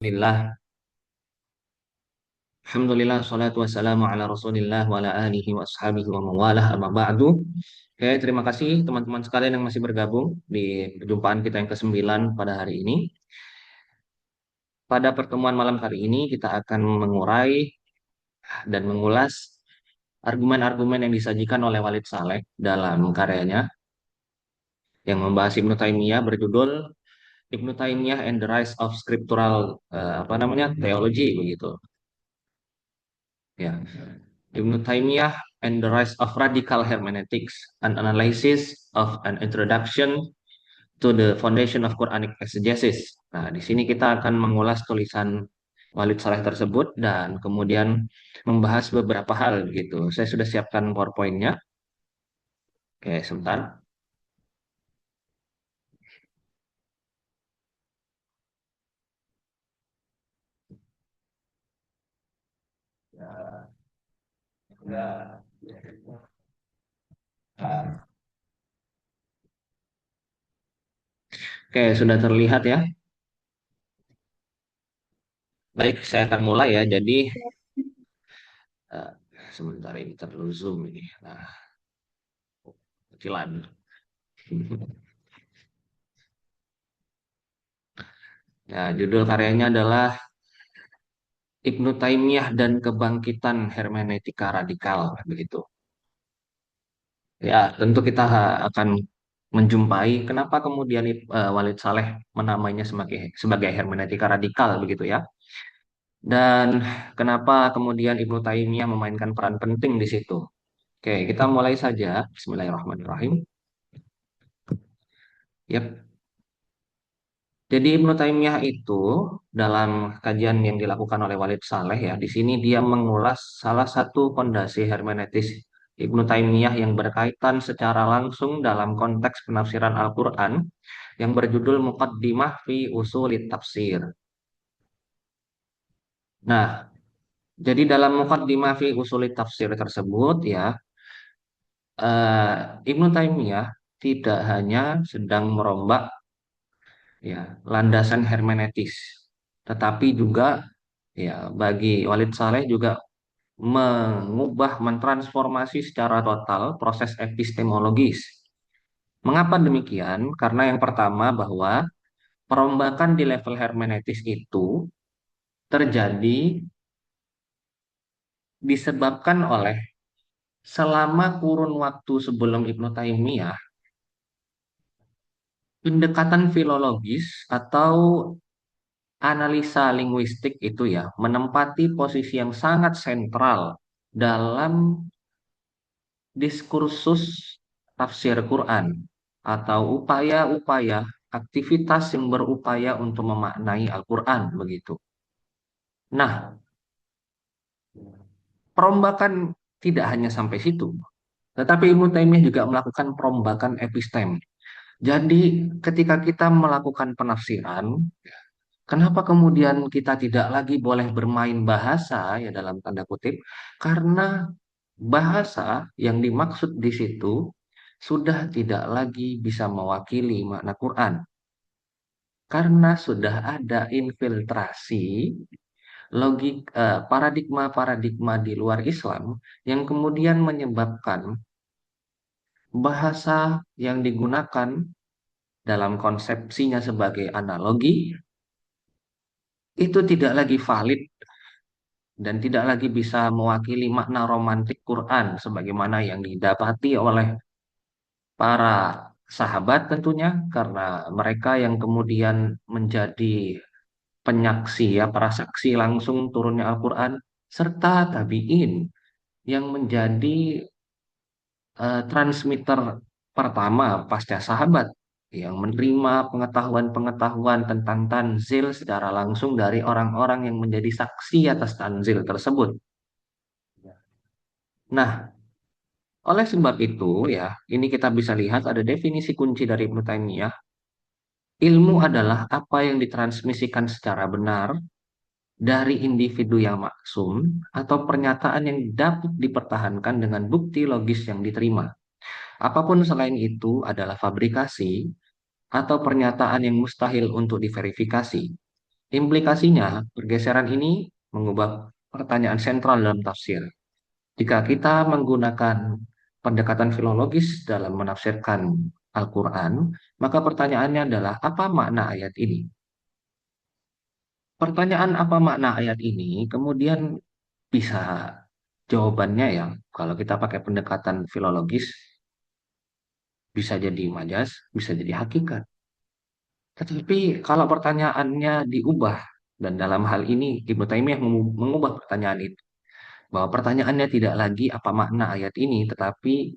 Alhamdulillah, Alhamdulillah, salatu wassalamu ala Rasulillah wa ala alihi wa ashabihi wa mawalah amma ba'du. Oke, terima kasih teman-teman sekalian yang masih bergabung di perjumpaan kita yang ke-9 pada hari ini. Pada pertemuan malam kali ini kita akan mengurai dan mengulas argumen-argumen yang disajikan oleh Walid Saleh dalam karyanya yang membahas Ibnu Taimiyah berjudul Ibnu Taimiyah and the Rise of Scriptural Theology begitu. Ya. Ibnu Taimiyah and the Rise of Radical Hermeneutics, an analysis of an introduction to the foundation of Quranic exegesis. Nah, di sini kita akan mengulas tulisan Walid Saleh tersebut dan kemudian membahas beberapa hal gitu. Saya sudah siapkan PowerPoint-nya. Oke, sebentar. Ya. Oke, sudah terlihat ya. Baik, saya akan mulai ya. Jadi, eh, sebentar ini terlalu zoom ini. Nah, kecilan. Ya, judul karyanya adalah Ibnu Taimiyah dan Kebangkitan Hermeneutika Radikal begitu. Ya, tentu kita akan menjumpai kenapa kemudian Walid Saleh menamainya sebagai hermeneutika radikal begitu ya. Dan kenapa kemudian Ibnu Taimiyah memainkan peran penting di situ. Oke, kita mulai saja. Bismillahirrahmanirrahim. Yap. Jadi Ibnu Taimiyah itu dalam kajian yang dilakukan oleh Walid Saleh ya, di sini dia mengulas salah satu fondasi hermeneutis Ibnu Taimiyah yang berkaitan secara langsung dalam konteks penafsiran Al-Qur'an yang berjudul Muqaddimah fi Usulit Tafsir. Nah, jadi dalam Muqaddimah fi Usulit Tafsir tersebut ya, Ibnu Taimiyah tidak hanya sedang merombak ya landasan hermeneutis, tetapi juga ya, bagi Walid Saleh juga mengubah, mentransformasi secara total proses epistemologis. Mengapa demikian? Karena yang pertama bahwa perombakan di level hermeneutis itu terjadi disebabkan oleh selama kurun waktu sebelum Ibnu Taimiyah, pendekatan filologis atau analisa linguistik itu ya menempati posisi yang sangat sentral dalam diskursus tafsir Quran atau upaya-upaya aktivitas yang berupaya untuk memaknai Al-Quran begitu. Nah, perombakan tidak hanya sampai situ, tetapi Ibnu Taimiyah juga melakukan perombakan epistem. Jadi, ketika kita melakukan penafsiran, kenapa kemudian kita tidak lagi boleh bermain bahasa ya dalam tanda kutip? Karena bahasa yang dimaksud di situ sudah tidak lagi bisa mewakili makna Quran karena sudah ada infiltrasi paradigma-paradigma di luar Islam yang kemudian menyebabkan bahasa yang digunakan dalam konsepsinya sebagai analogi itu tidak lagi valid dan tidak lagi bisa mewakili makna romantik Quran sebagaimana yang didapati oleh para sahabat tentunya karena mereka yang kemudian menjadi penyaksi ya para saksi langsung turunnya Al-Quran serta tabi'in yang menjadi transmitter pertama pasca sahabat yang menerima pengetahuan-pengetahuan tentang tanzil secara langsung dari orang-orang yang menjadi saksi atas tanzil tersebut. Nah, oleh sebab itu ya, ini kita bisa lihat ada definisi kunci dari Ibnu Taimiyah. Ilmu adalah apa yang ditransmisikan secara benar dari individu yang maksum atau pernyataan yang dapat dipertahankan dengan bukti logis yang diterima. Apapun selain itu adalah fabrikasi atau pernyataan yang mustahil untuk diverifikasi. Implikasinya, pergeseran ini mengubah pertanyaan sentral dalam tafsir. Jika kita menggunakan pendekatan filologis dalam menafsirkan Al-Quran, maka pertanyaannya adalah apa makna ayat ini? Pertanyaan apa makna ayat ini kemudian bisa jawabannya ya, kalau kita pakai pendekatan filologis, bisa jadi majas, bisa jadi hakikat. Tetapi kalau pertanyaannya diubah, dan dalam hal ini Ibnu Taimiyah mengubah pertanyaan itu, bahwa pertanyaannya tidak lagi apa makna ayat ini, tetapi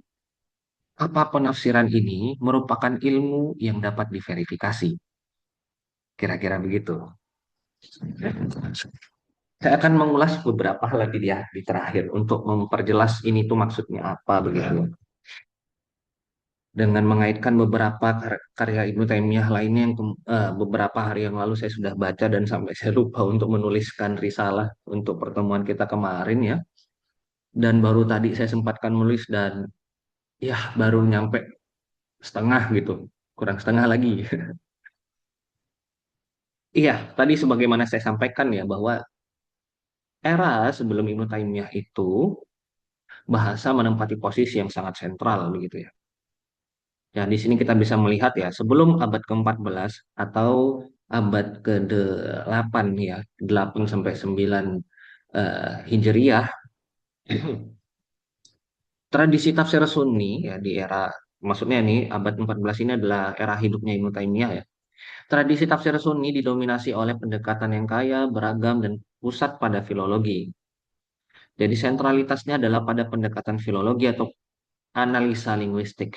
apa penafsiran ini merupakan ilmu yang dapat diverifikasi. Kira-kira begitu. Saya akan mengulas beberapa hal lagi ya di terakhir untuk memperjelas ini tuh maksudnya apa begitu. Dengan mengaitkan beberapa karya Ibnu Taimiyah lainnya yang beberapa hari yang lalu saya sudah baca dan sampai saya lupa untuk menuliskan risalah untuk pertemuan kita kemarin ya. Dan baru tadi saya sempatkan menulis dan ya baru nyampe setengah gitu, kurang setengah lagi. Iya, tadi sebagaimana saya sampaikan ya bahwa era sebelum Ibnu Taimiyah itu bahasa menempati posisi yang sangat sentral begitu ya. Ya, di sini kita bisa melihat ya, sebelum abad ke-14 atau abad ke-8 ya, 8 sampai 9 Hijriyah, tradisi tafsir Sunni ya di era, maksudnya nih abad 14 ini adalah era hidupnya Ibnu Taimiyah ya. Tradisi tafsir Sunni didominasi oleh pendekatan yang kaya, beragam, dan pusat pada filologi. Jadi sentralitasnya adalah pada pendekatan filologi atau analisa linguistik.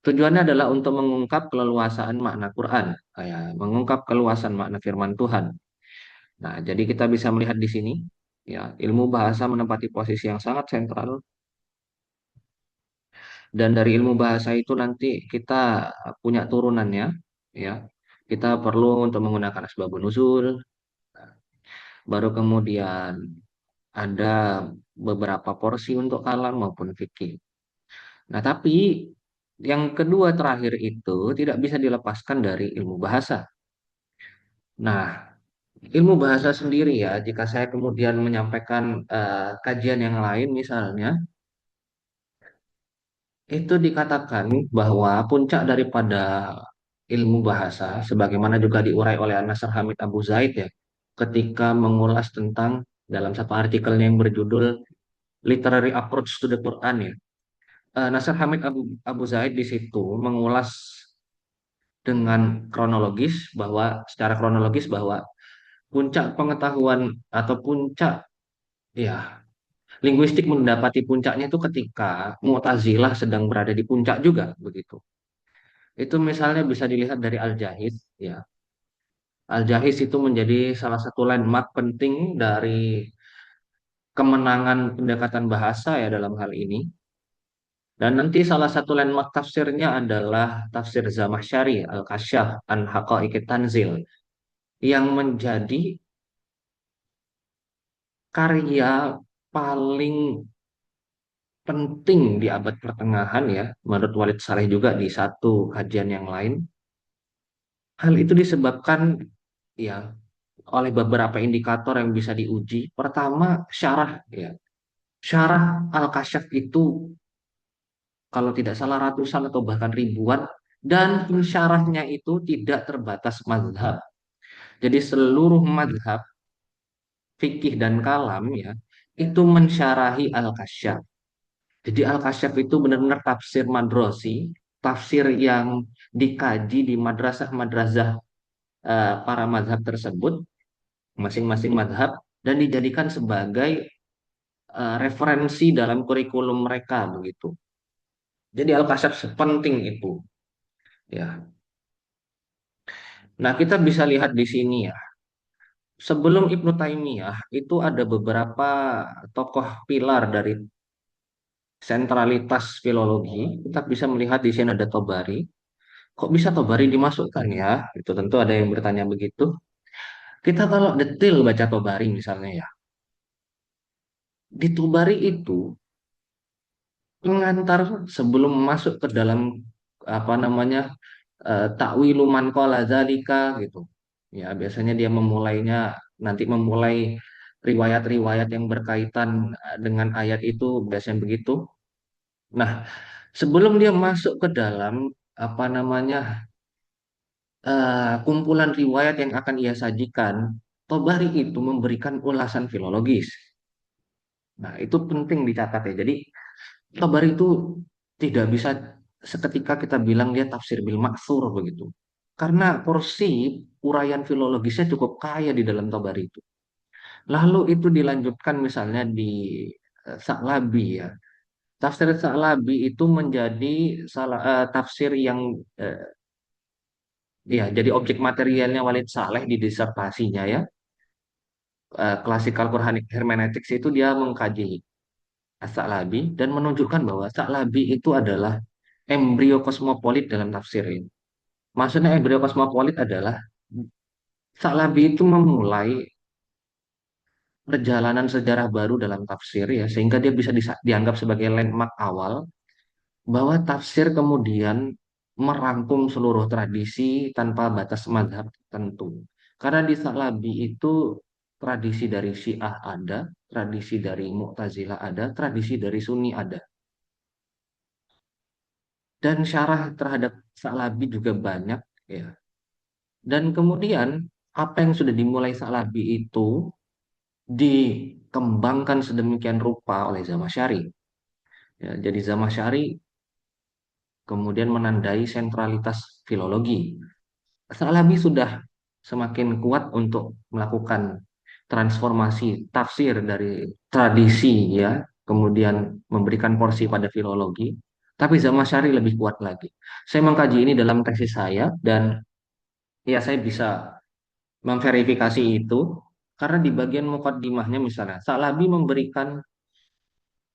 Tujuannya adalah untuk mengungkap keleluasaan makna Quran, mengungkap keluasan makna firman Tuhan. Nah, jadi kita bisa melihat di sini, ya, ilmu bahasa menempati posisi yang sangat sentral, dan dari ilmu bahasa itu nanti kita punya turunannya, ya. Kita perlu untuk menggunakan asbabun nuzul, baru kemudian ada beberapa porsi untuk kalam maupun fikih. Nah, tapi yang kedua terakhir itu tidak bisa dilepaskan dari ilmu bahasa. Nah, ilmu bahasa sendiri ya, jika saya kemudian menyampaikan kajian yang lain misalnya, itu dikatakan bahwa puncak daripada ilmu bahasa, sebagaimana juga diurai oleh Nasr Hamid Abu Zaid ya, ketika mengulas tentang dalam satu artikelnya yang berjudul Literary Approach to the Quran ya. Nasr Hamid Abu Zaid di situ mengulas dengan secara kronologis bahwa puncak pengetahuan atau puncak ya linguistik mendapati puncaknya itu ketika Mu'tazilah sedang berada di puncak juga begitu. Itu misalnya bisa dilihat dari Al-Jahiz ya. Al-Jahiz itu menjadi salah satu landmark penting dari kemenangan pendekatan bahasa ya dalam hal ini. Dan nanti salah satu landmark tafsirnya adalah tafsir Zamakhsyari Al-Kasyaf an Haqa'iqit Tanzil yang menjadi karya paling penting di abad pertengahan ya, menurut Walid Saleh juga di satu kajian yang lain. Hal itu disebabkan ya oleh beberapa indikator yang bisa diuji. Pertama, syarah ya. Syarah Al-Kasyaf itu kalau tidak salah ratusan atau bahkan ribuan, dan pensyarahnya itu tidak terbatas mazhab. Jadi seluruh mazhab fikih dan kalam ya itu mensyarahi Al-Kasyaf. Jadi Al-Kasyaf itu benar-benar tafsir madrosi, tafsir yang dikaji di madrasah-madrasah para mazhab tersebut, masing-masing mazhab, dan dijadikan sebagai referensi dalam kurikulum mereka begitu. Jadi Al-Kasyaf sepenting itu, ya. Nah, kita bisa lihat di sini ya. Sebelum Ibnu Taimiyah itu ada beberapa tokoh pilar dari sentralitas filologi. Kita bisa melihat di sini ada Tobari. Kok bisa Tobari dimasukkan ya? Itu tentu ada yang bertanya begitu. Kita kalau detail baca Tobari misalnya ya, di Tobari itu pengantar sebelum masuk ke dalam apa namanya takwilu man qala dzalika gitu. Ya, biasanya dia memulainya nanti memulai riwayat-riwayat yang berkaitan dengan ayat itu biasanya begitu. Nah, sebelum dia masuk ke dalam apa namanya kumpulan riwayat yang akan ia sajikan, Tobari itu memberikan ulasan filologis. Nah, itu penting dicatat ya. Jadi, Tobari itu tidak bisa seketika kita bilang dia tafsir bil maksur begitu. Karena porsi uraian filologisnya cukup kaya di dalam Tobari itu. Lalu itu dilanjutkan misalnya di Sa'labi ya. Tafsir Sa'labi itu menjadi tafsir yang eh, ya jadi objek materialnya Walid Saleh di disertasinya ya. Classical Quranic Hermeneutics itu dia mengkaji As-Sa'labi dan menunjukkan bahwa Sa'labi itu adalah embrio kosmopolit dalam tafsir ini. Maksudnya embrio kosmopolit adalah Sa'labi itu memulai perjalanan sejarah baru dalam tafsir ya, sehingga dia bisa dianggap sebagai landmark awal bahwa tafsir kemudian merangkum seluruh tradisi tanpa batas mazhab tertentu. Karena di Sa'labi itu tradisi dari Syiah ada, tradisi dari Mu'tazilah ada, tradisi dari Sunni ada. Dan syarah terhadap Sa'labi juga banyak ya. Dan kemudian apa yang sudah dimulai Sa'labi itu dikembangkan sedemikian rupa oleh Zamakhsyari. Ya, jadi Zamakhsyari kemudian menandai sentralitas filologi. Sa'labi sudah semakin kuat untuk melakukan transformasi tafsir dari tradisi ya, kemudian memberikan porsi pada filologi. Tapi Zamakhsyari lebih kuat lagi. Saya mengkaji ini dalam tesis saya dan ya saya bisa memverifikasi itu karena di bagian mukaddimahnya misalnya Sa'labi memberikan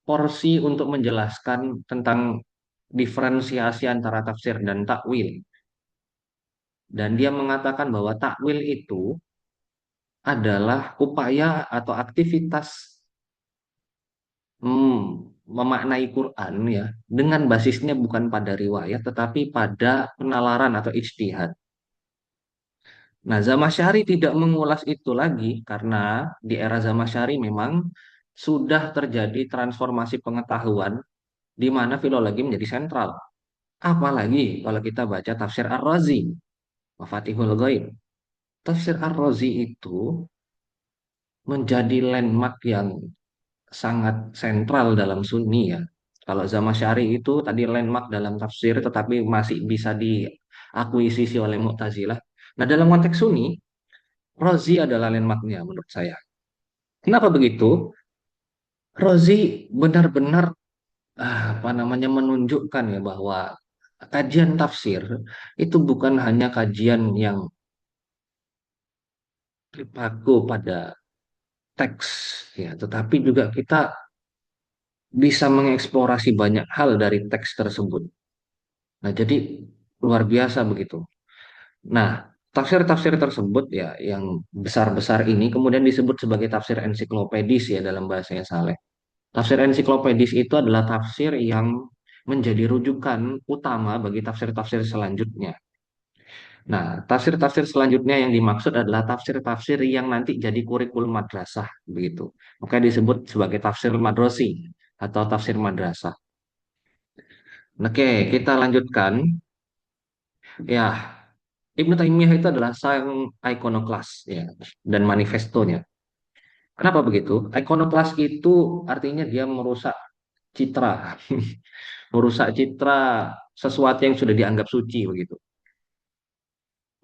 porsi untuk menjelaskan tentang diferensiasi antara tafsir dan takwil. Dan dia mengatakan bahwa takwil itu adalah upaya atau aktivitas hmm, memaknai Quran ya dengan basisnya bukan pada riwayat tetapi pada penalaran atau ijtihad. Nah, Zamakhsyari tidak mengulas itu lagi karena di era Zamakhsyari memang sudah terjadi transformasi pengetahuan di mana filologi menjadi sentral. Apalagi kalau kita baca tafsir Ar-Razi, Mafatihul Ghaib. Tafsir Ar-Razi itu menjadi landmark yang sangat sentral dalam Sunni ya. Kalau Zamakhsyari itu tadi landmark dalam tafsir tetapi masih bisa diakuisisi oleh Mu'tazilah. Nah, dalam konteks Sunni, Razi adalah landmarknya menurut saya. Kenapa begitu? Razi benar-benar apa namanya menunjukkan ya bahwa kajian tafsir itu bukan hanya kajian yang terpaku pada teks ya, tetapi juga kita bisa mengeksplorasi banyak hal dari teks tersebut. Nah, jadi luar biasa begitu. Nah, tafsir-tafsir tersebut ya yang besar-besar ini kemudian disebut sebagai tafsir ensiklopedis ya dalam bahasanya Saleh. Tafsir ensiklopedis itu adalah tafsir yang menjadi rujukan utama bagi tafsir-tafsir selanjutnya. Nah, tafsir-tafsir selanjutnya yang dimaksud adalah tafsir-tafsir yang nanti jadi kurikulum madrasah begitu. Maka disebut sebagai tafsir madrosi atau tafsir madrasah. Oke, kita lanjutkan. Ya, Ibnu Taimiyah itu adalah sang ikonoklas ya dan manifestonya. Kenapa begitu? Ikonoklas itu artinya dia merusak citra, merusak citra sesuatu yang sudah dianggap suci begitu.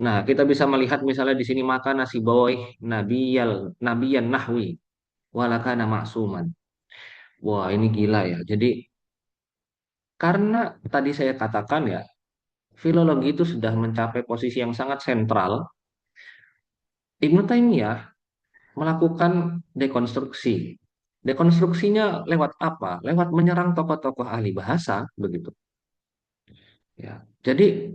Nah, kita bisa melihat misalnya di sini maka nasi bawih nabiyan nahwi walakana maksuman. Wah, ini gila ya. Jadi karena tadi saya katakan ya, filologi itu sudah mencapai posisi yang sangat sentral. Ibnu Taimiyah melakukan dekonstruksi. Dekonstruksinya lewat apa? Lewat menyerang tokoh-tokoh ahli bahasa begitu. Ya. Jadi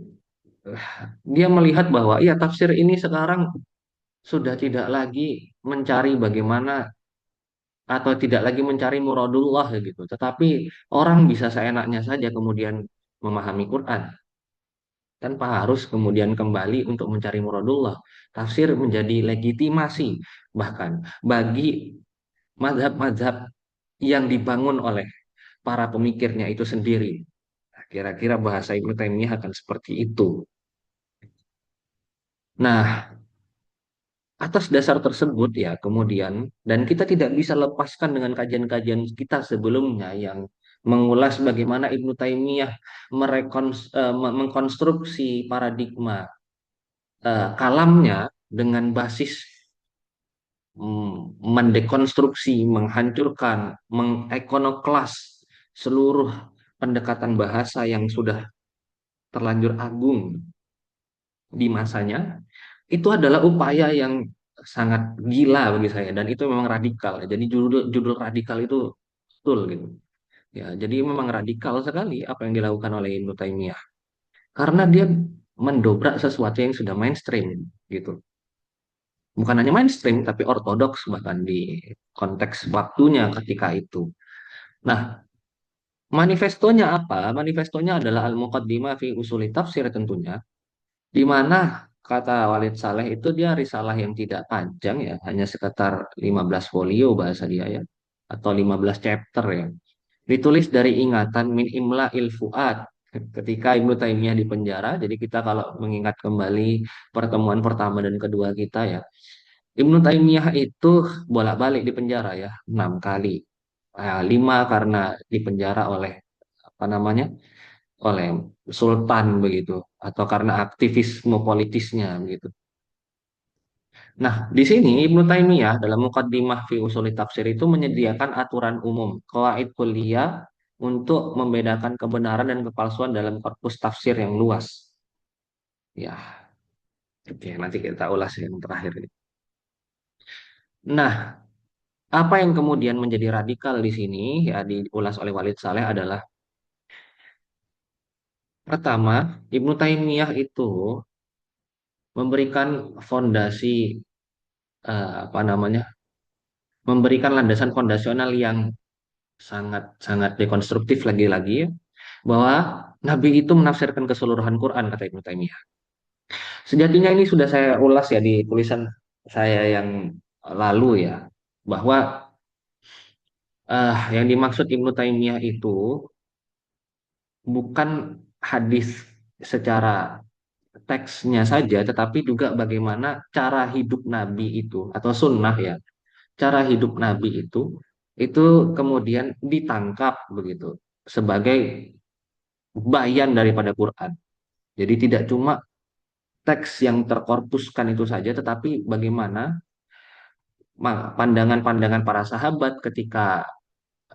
eh, dia melihat bahwa ya tafsir ini sekarang sudah tidak lagi mencari bagaimana atau tidak lagi mencari muradullah gitu. Tetapi orang bisa seenaknya saja kemudian memahami Quran. tanpa harus kemudian kembali untuk mencari muradullah. Tafsir menjadi legitimasi bahkan bagi mazhab-mazhab yang dibangun oleh para pemikirnya itu sendiri. Nah, kira-kira bahasa Ibnu Taimiyah akan seperti itu. Nah, atas dasar tersebut ya kemudian dan kita tidak bisa lepaskan dengan kajian-kajian kita sebelumnya yang mengulas bagaimana Ibnu Taimiyah mengkonstruksi paradigma kalamnya dengan basis mendekonstruksi, menghancurkan, mengekonoklas seluruh pendekatan bahasa yang sudah terlanjur agung di masanya, itu adalah upaya yang sangat gila bagi saya dan itu memang radikal. Jadi judul judul radikal itu betul gitu. Ya, jadi memang radikal sekali apa yang dilakukan oleh Ibnu Taimiyah karena dia mendobrak sesuatu yang sudah mainstream gitu. Bukan hanya mainstream tapi ortodoks bahkan di konteks waktunya ketika itu. Nah, manifestonya apa? Manifestonya adalah Al-Muqaddimah fi Usuli Tafsir tentunya, di mana kata Walid Saleh itu dia risalah yang tidak panjang ya, hanya sekitar 15 folio bahasa dia ya, atau 15 chapter ya. Ditulis dari ingatan min imla il fuad ketika Ibnu Taimiyah di penjara. Jadi kita kalau mengingat kembali pertemuan pertama dan kedua kita ya, Ibnu Taimiyah itu bolak-balik di penjara ya, 6 kali. Lima karena dipenjara oleh apa namanya, oleh sultan begitu, atau karena aktivisme politisnya begitu. Nah, di sini Ibnu Taimiyah dalam Muqaddimah fi Usuli Tafsir itu menyediakan aturan umum, qawaid kulliyah untuk membedakan kebenaran dan kepalsuan dalam korpus tafsir yang luas. Ya, oke, nanti kita ulas yang terakhir ini. Nah, apa yang kemudian menjadi radikal di sini ya diulas oleh Walid Saleh adalah pertama, Ibnu Taimiyah itu memberikan fondasi apa namanya? Memberikan landasan fondasional yang sangat sangat dekonstruktif lagi-lagi ya, bahwa Nabi itu menafsirkan keseluruhan Quran kata Ibnu Taimiyah. Sejatinya ini sudah saya ulas ya di tulisan saya yang lalu ya, bahwa yang dimaksud Ibnu Taimiyah itu bukan hadis secara teksnya saja, tetapi juga bagaimana cara hidup Nabi itu atau sunnah ya, cara hidup Nabi itu kemudian ditangkap begitu sebagai bayan daripada Quran. Jadi tidak cuma teks yang terkorpuskan itu saja, tetapi bagaimana pandangan-pandangan para sahabat ketika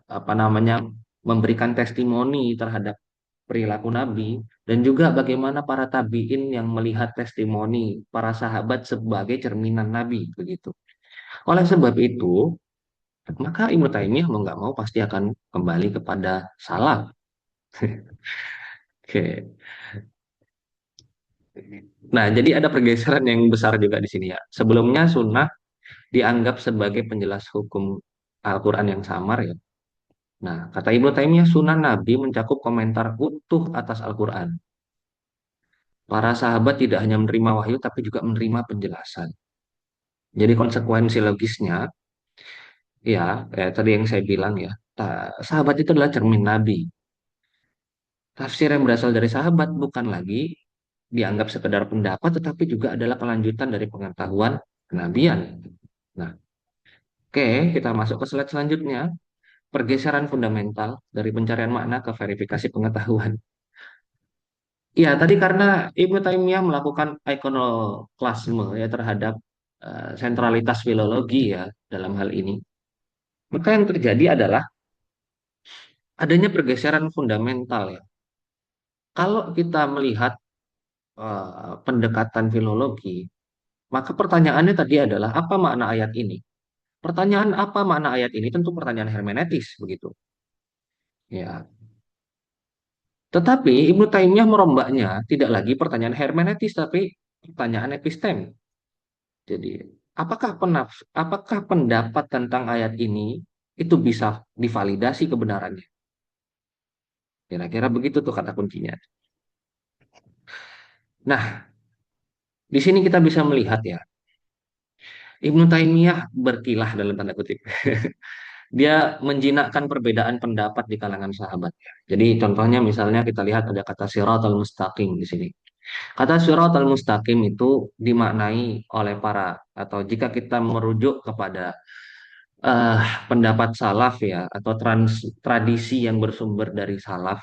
apa namanya memberikan testimoni terhadap perilaku Nabi dan juga bagaimana para tabiin yang melihat testimoni para sahabat sebagai cerminan Nabi begitu. Oleh sebab itu, maka Ibnu Taimiyah mau nggak mau pasti akan kembali kepada salaf. Oke. Nah, jadi ada pergeseran yang besar juga di sini ya. Sebelumnya sunnah dianggap sebagai penjelas hukum Al-Quran yang samar ya. Nah, kata Ibnu Taimiyah, sunnah Nabi mencakup komentar utuh atas Al-Quran. Para sahabat tidak hanya menerima wahyu, tapi juga menerima penjelasan. Jadi konsekuensi logisnya, ya, tadi yang saya bilang ya, sahabat itu adalah cermin Nabi. Tafsir yang berasal dari sahabat bukan lagi dianggap sekedar pendapat, tetapi juga adalah kelanjutan dari pengetahuan kenabian. Nah, oke, kita masuk ke slide selanjutnya. Pergeseran fundamental dari pencarian makna ke verifikasi pengetahuan. Ya, tadi karena Ibnu Taimiyah melakukan ikonoklasme ya terhadap sentralitas filologi ya dalam hal ini. Maka yang terjadi adalah adanya pergeseran fundamental ya. Kalau kita melihat pendekatan filologi, maka pertanyaannya tadi adalah apa makna ayat ini? Pertanyaan apa makna ayat ini tentu pertanyaan hermeneutis begitu. Ya, tetapi Ibnu Taimiyah merombaknya tidak lagi pertanyaan hermeneutis tapi pertanyaan epistem. Jadi, apakah pendapat tentang ayat ini itu bisa divalidasi kebenarannya? Kira-kira begitu tuh kata kuncinya. Nah, di sini kita bisa melihat ya, Ibnu Taimiyah berkilah dalam tanda kutip. Dia menjinakkan perbedaan pendapat di kalangan sahabat. Jadi contohnya misalnya kita lihat ada kata siratal mustaqim di sini. Kata siratal mustaqim itu dimaknai oleh para atau jika kita merujuk kepada eh, pendapat salaf ya atau tradisi yang bersumber dari salaf,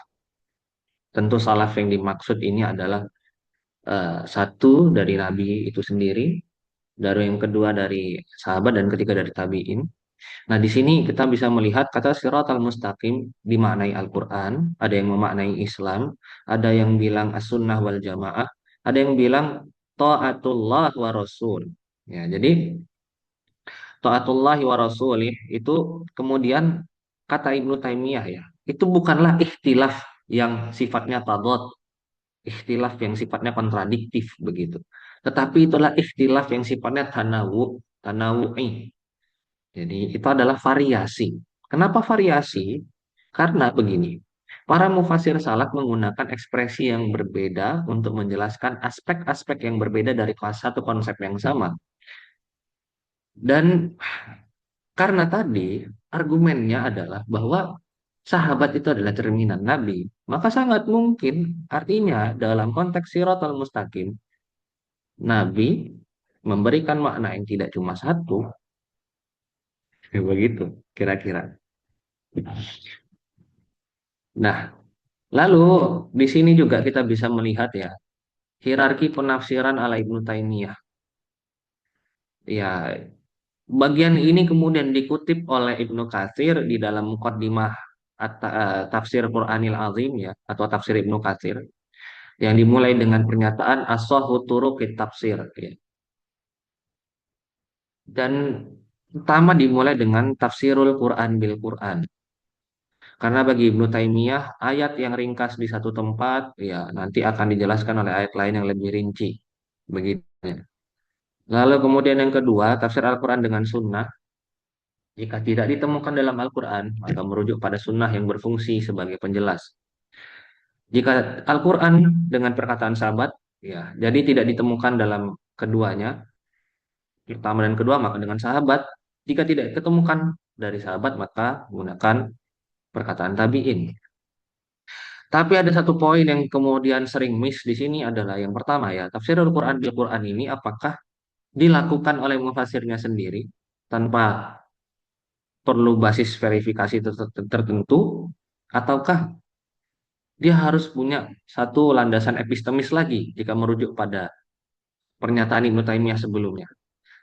tentu salaf yang dimaksud ini adalah satu dari Nabi itu sendiri, dari yang kedua dari sahabat dan ketiga dari tabiin. Nah, di sini kita bisa melihat kata siratal mustaqim dimaknai Al-Quran, ada yang memaknai Islam, ada yang bilang as-sunnah wal jamaah, ada yang bilang ta'atullah wa rasul. Ya, jadi ta'atullah wa rasulih itu kemudian kata Ibnu Taimiyah ya, itu bukanlah ikhtilaf yang sifatnya tadad, ikhtilaf yang sifatnya kontradiktif begitu. Tetapi itulah ikhtilaf yang sifatnya tanawu'i. Jadi itu adalah variasi. Kenapa variasi? Karena begini, para mufasir salaf menggunakan ekspresi yang berbeda untuk menjelaskan aspek-aspek yang berbeda dari satu konsep yang sama. Dan karena tadi argumennya adalah bahwa sahabat itu adalah cerminan Nabi, maka sangat mungkin artinya dalam konteks Siratal Mustaqim, Nabi memberikan makna yang tidak cuma satu, begitu kira-kira. Nah, lalu di sini juga kita bisa melihat ya hierarki penafsiran ala Ibnu Taimiyah. Ya, bagian ini kemudian dikutip oleh Ibnu Katsir di dalam Muqaddimah Tafsir Qur'anil Azim ya atau tafsir Ibnu Katsir yang dimulai dengan pernyataan as-sahhu turuqit tafsir ya. Dan pertama dimulai dengan tafsirul Quran bil Quran. Karena bagi Ibnu Taimiyah ayat yang ringkas di satu tempat ya nanti akan dijelaskan oleh ayat lain yang lebih rinci. Begitu. Lalu kemudian yang kedua, tafsir Al-Quran dengan sunnah. Jika tidak ditemukan dalam Al-Quran, maka merujuk pada sunnah yang berfungsi sebagai penjelas. Jika Al-Quran dengan perkataan sahabat, ya, jadi tidak ditemukan dalam keduanya, pertama dan kedua, maka dengan sahabat. Jika tidak ditemukan dari sahabat, maka menggunakan perkataan tabi'in. Tapi ada satu poin yang kemudian sering miss di sini adalah yang pertama ya, tafsir Al-Quran di Al-Quran ini apakah dilakukan oleh mufasirnya sendiri tanpa perlu basis verifikasi tertentu, ataukah dia harus punya satu landasan epistemis lagi jika merujuk pada pernyataan Ibnu Taimiyah sebelumnya.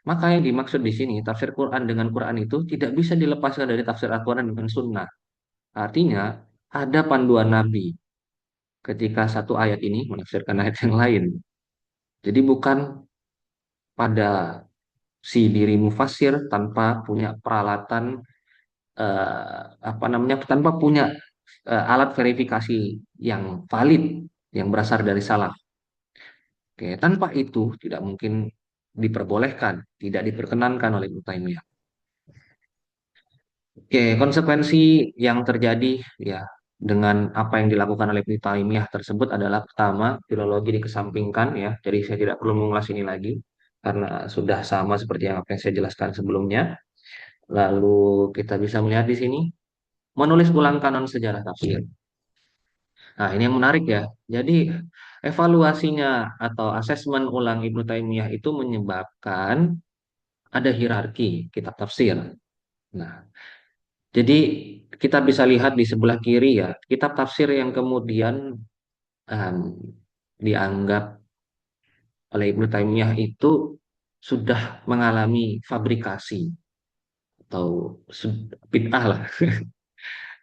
Maka yang dimaksud di sini, tafsir Quran dengan Quran itu tidak bisa dilepaskan dari tafsir Al-Quran dengan Sunnah. Artinya, ada panduan Nabi ketika satu ayat ini menafsirkan ayat yang lain. Jadi bukan pada si diri mufasir tanpa punya peralatan apa namanya tanpa punya alat verifikasi yang valid yang berasal dari salaf. Oke, tanpa itu tidak mungkin diperbolehkan, tidak diperkenankan oleh Ibnu Taimiyah. Oke, konsekuensi yang terjadi ya dengan apa yang dilakukan oleh Ibnu Taimiyah tersebut adalah pertama, filologi dikesampingkan ya. Jadi saya tidak perlu mengulas ini lagi karena sudah sama seperti yang apa yang saya jelaskan sebelumnya. Lalu kita bisa melihat di sini menulis ulang kanon sejarah tafsir. Nah, ini yang menarik ya. Jadi, evaluasinya atau asesmen ulang Ibnu Taimiyah itu menyebabkan ada hierarki kitab tafsir. Nah, jadi kita bisa lihat di sebelah kiri ya, kitab tafsir yang kemudian em, dianggap oleh Ibnu Taimiyah itu sudah mengalami fabrikasi atau bid'ah lah.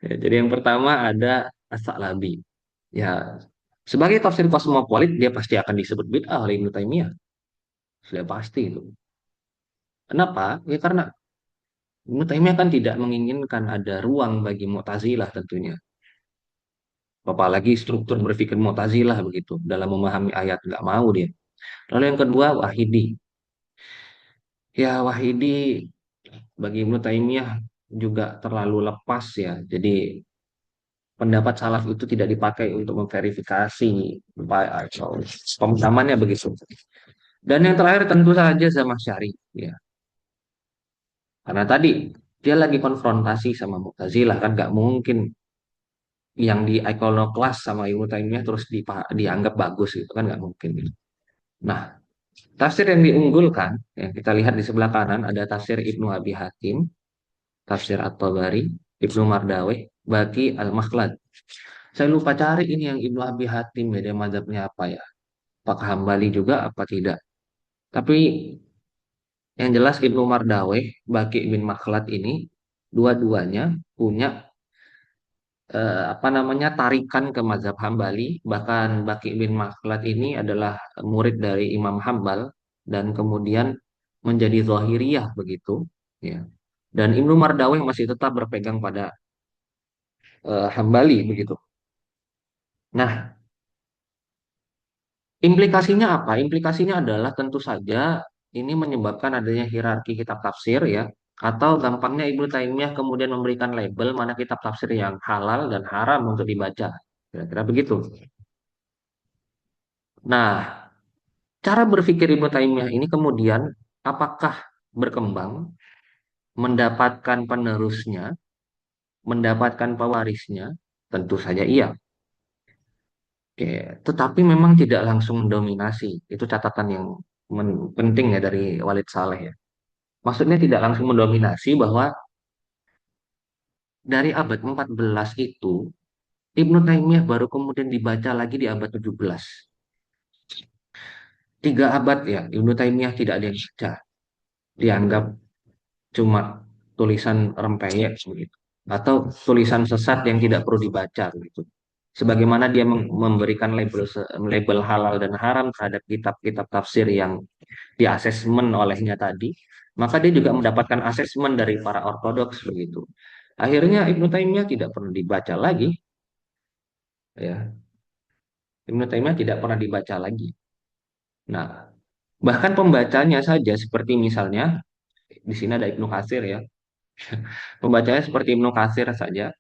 Ya, jadi yang pertama ada As-Sa'labi. Ya, sebagai tafsir kosmopolit dia pasti akan disebut bid'ah oleh Ibnu Taimiyah. Sudah pasti itu. Kenapa? Ya karena Ibnu Taimiyah kan tidak menginginkan ada ruang bagi Mu'tazilah tentunya. Apalagi struktur berpikir Mu'tazilah begitu dalam memahami ayat nggak mau dia. Lalu yang kedua Wahidi. Ya Wahidi bagi Ibnu Taimiyah juga terlalu lepas ya. Jadi pendapat salaf itu tidak dipakai untuk memverifikasi atau pemahamannya begitu. Dan yang terakhir tentu saja zaman syari, ya. Karena tadi dia lagi konfrontasi sama Mu'tazilah kan nggak mungkin yang di ikonoklas sama Ibnu Taimiyah terus dianggap bagus gitu kan nggak mungkin gitu. Nah, tafsir yang diunggulkan yang kita lihat di sebelah kanan ada tafsir Ibnu Abi Hatim, tafsir At-Tabari, Ibnu Mardaweh, Baqi Al-Makhlad. Saya lupa cari ini yang Ibnu Abi Hatim ya, dia mazhabnya apa ya? Apakah Hambali juga apa tidak? Tapi yang jelas Ibnu Mardaweh, Baqi bin Makhlad ini dua-duanya punya apa namanya tarikan ke mazhab Hambali. Bahkan Baqi bin Makhlad ini adalah murid dari Imam Hambal dan kemudian menjadi Zahiriyah begitu, ya. Dan Ibnu Mardaweh masih tetap berpegang pada Hambali begitu. Nah, implikasinya apa? Implikasinya adalah tentu saja ini menyebabkan adanya hierarki kitab tafsir, ya. Atau gampangnya Ibnu Taimiyah kemudian memberikan label mana kitab tafsir yang halal dan haram untuk dibaca. Kira-kira begitu. Nah, cara berpikir Ibnu Taimiyah ini kemudian apakah berkembang, mendapatkan penerusnya, mendapatkan pewarisnya? Tentu saja iya. Oke, tetapi memang tidak langsung mendominasi. Itu catatan yang penting ya dari Walid Saleh, ya. Maksudnya tidak langsung mendominasi bahwa dari abad 14 itu Ibnu Taimiyah baru kemudian dibaca lagi di abad 17. 3 abad ya, Ibnu Taimiyah tidak ada yang baca. Dianggap cuma tulisan rempeyek begitu atau tulisan sesat yang tidak perlu dibaca begitu. Sebagaimana dia memberikan label halal dan haram terhadap kitab-kitab tafsir yang diasesmen olehnya tadi, maka dia juga mendapatkan asesmen dari para ortodoks begitu. Akhirnya Ibnu Taimiyah tidak pernah dibaca lagi, ya. Ibnu Taimiyah tidak pernah dibaca lagi. Nah, bahkan pembacanya saja seperti misalnya di sini ada Ibnu Katsir, ya. Pembacanya seperti Ibnu Katsir saja,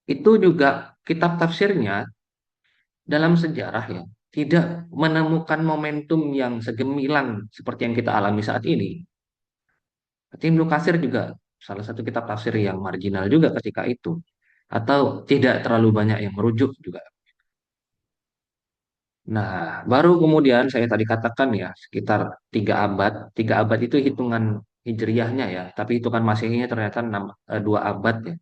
itu juga kitab tafsirnya dalam sejarah, ya, tidak menemukan momentum yang segemilang seperti yang kita alami saat ini. Ibnu Katsir juga salah satu kitab tafsir yang marginal juga ketika itu, atau tidak terlalu banyak yang merujuk juga. Nah, baru kemudian saya tadi katakan ya sekitar 3 abad. 3 abad itu hitungan hijriyahnya, ya, tapi hitungan masehinya ternyata 2 abad, ya.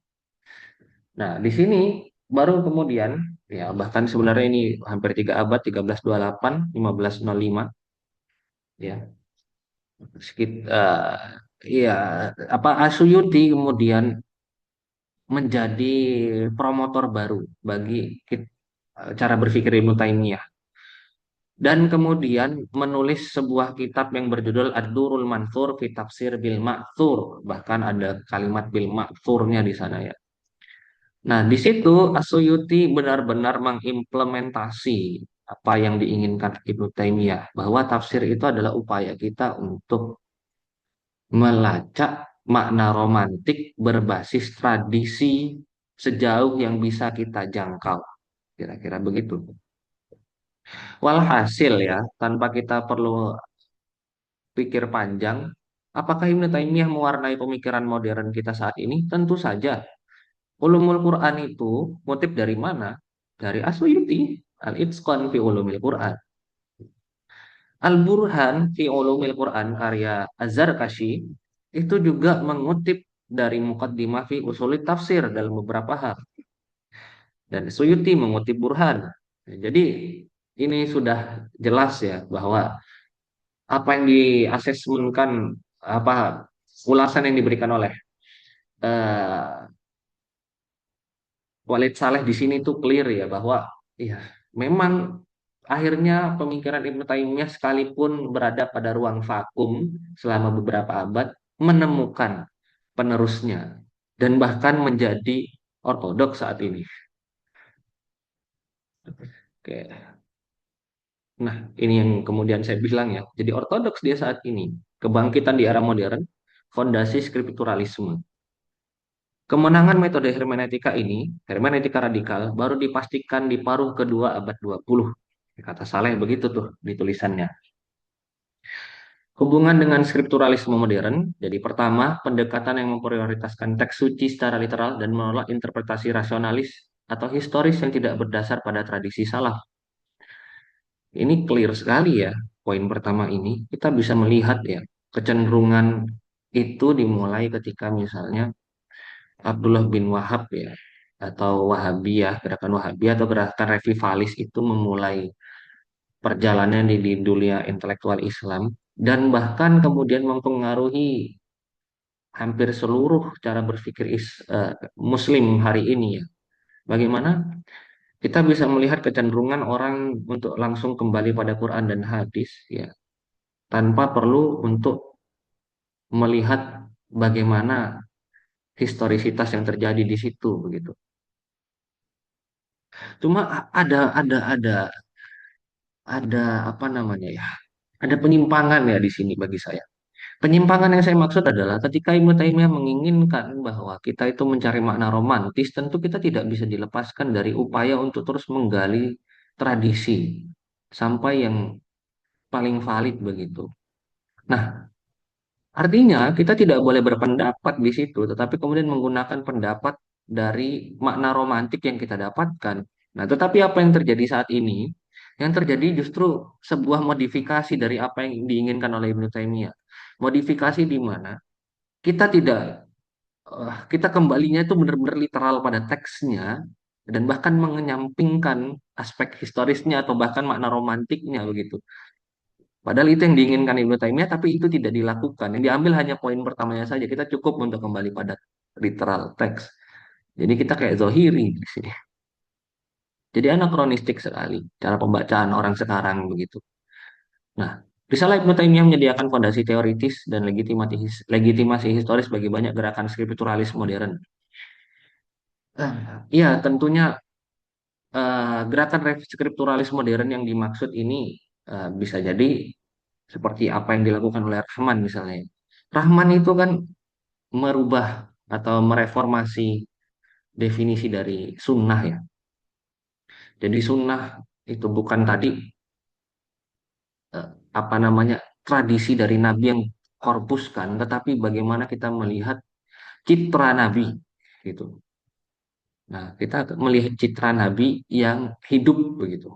Nah, di sini baru kemudian, ya, bahkan sebenarnya ini hampir 3 abad, 1328, 1505, ya. Ya, apa Asuyuti kemudian menjadi promotor baru bagi cara berpikir Ibnu Taimiyah dan kemudian menulis sebuah kitab yang berjudul Ad-Durrul Mansur fi Tafsir bil Ma'tsur, bahkan ada kalimat bil Ma'tsurnya di sana, ya. Nah, di situ Asyuyuti benar-benar mengimplementasi apa yang diinginkan Ibnu Taimiyah, bahwa tafsir itu adalah upaya kita untuk melacak makna romantik berbasis tradisi sejauh yang bisa kita jangkau. Kira-kira begitu. Walhasil, ya, tanpa kita perlu pikir panjang, apakah Ibnu Taimiyah mewarnai pemikiran modern kita saat ini? Tentu saja. Ulumul Quran itu motif dari mana? Dari Asyuyuti, Al-Itqan fi Ulumil Quran. Al-Burhan fi Ulumil Quran karya Az-Zarkashi itu juga mengutip dari Muqaddimah fi Usulit Tafsir dalam beberapa hal. Dan Suyuti mengutip Burhan. Jadi ini sudah jelas, ya, bahwa apa yang diasesmenkan, apa ulasan yang diberikan oleh eh, Walid Saleh di sini tuh clear, ya, bahwa ya memang akhirnya pemikiran Ibnu Taimiyah sekalipun berada pada ruang vakum selama beberapa abad menemukan penerusnya dan bahkan menjadi ortodoks saat ini. Oke. Nah, ini yang kemudian saya bilang, ya, jadi ortodoks dia saat ini. Kebangkitan di era modern, fondasi skripturalisme. Kemenangan metode hermeneutika ini, hermeneutika radikal, baru dipastikan di paruh kedua abad 20. Kata Saleh begitu tuh di tulisannya. Hubungan dengan skripturalisme modern, jadi pertama, pendekatan yang memprioritaskan teks suci secara literal dan menolak interpretasi rasionalis atau historis yang tidak berdasar pada tradisi salaf. Ini clear sekali ya, poin pertama ini. Kita bisa melihat ya, kecenderungan itu dimulai ketika misalnya Abdullah bin Wahab ya, atau Wahabiyah, gerakan Wahabiyah atau gerakan revivalis itu memulai perjalanan di dunia intelektual Islam dan bahkan kemudian mempengaruhi hampir seluruh cara berpikir Muslim hari ini ya. Bagaimana kita bisa melihat kecenderungan orang untuk langsung kembali pada Quran dan hadis ya, tanpa perlu untuk melihat bagaimana historisitas yang terjadi di situ begitu. Cuma ada apa namanya ya? Ada penyimpangan ya di sini bagi saya. Penyimpangan yang saya maksud adalah ketika Ibnu Taimiyah menginginkan bahwa kita itu mencari makna romantis, tentu kita tidak bisa dilepaskan dari upaya untuk terus menggali tradisi sampai yang paling valid begitu. Nah, artinya kita tidak boleh berpendapat di situ, tetapi kemudian menggunakan pendapat dari makna romantik yang kita dapatkan. Nah, tetapi apa yang terjadi saat ini? Yang terjadi justru sebuah modifikasi dari apa yang diinginkan oleh Ibnu Taimiyah. Modifikasi di mana kita kembalinya itu benar-benar literal pada teksnya dan bahkan mengenyampingkan aspek historisnya atau bahkan makna romantiknya begitu. Padahal itu yang diinginkan Ibnu Taimiyah, tapi itu tidak dilakukan. Yang diambil hanya poin pertamanya saja. Kita cukup untuk kembali pada literal teks. Jadi kita kayak zohiri di sini. Jadi anakronistik sekali cara pembacaan orang sekarang begitu. Nah, Risalah Ibnu Taimiyah menyediakan fondasi teoritis dan legitimasi historis bagi banyak gerakan skripturalis modern. Iya, tentunya gerakan skripturalis modern yang dimaksud ini bisa jadi seperti apa yang dilakukan oleh Rahman misalnya. Rahman itu kan merubah atau mereformasi definisi dari sunnah ya. Jadi sunnah itu bukan tadi apa namanya tradisi dari Nabi yang korpuskan, tetapi bagaimana kita melihat citra Nabi gitu. Nah, kita melihat citra Nabi yang hidup begitu,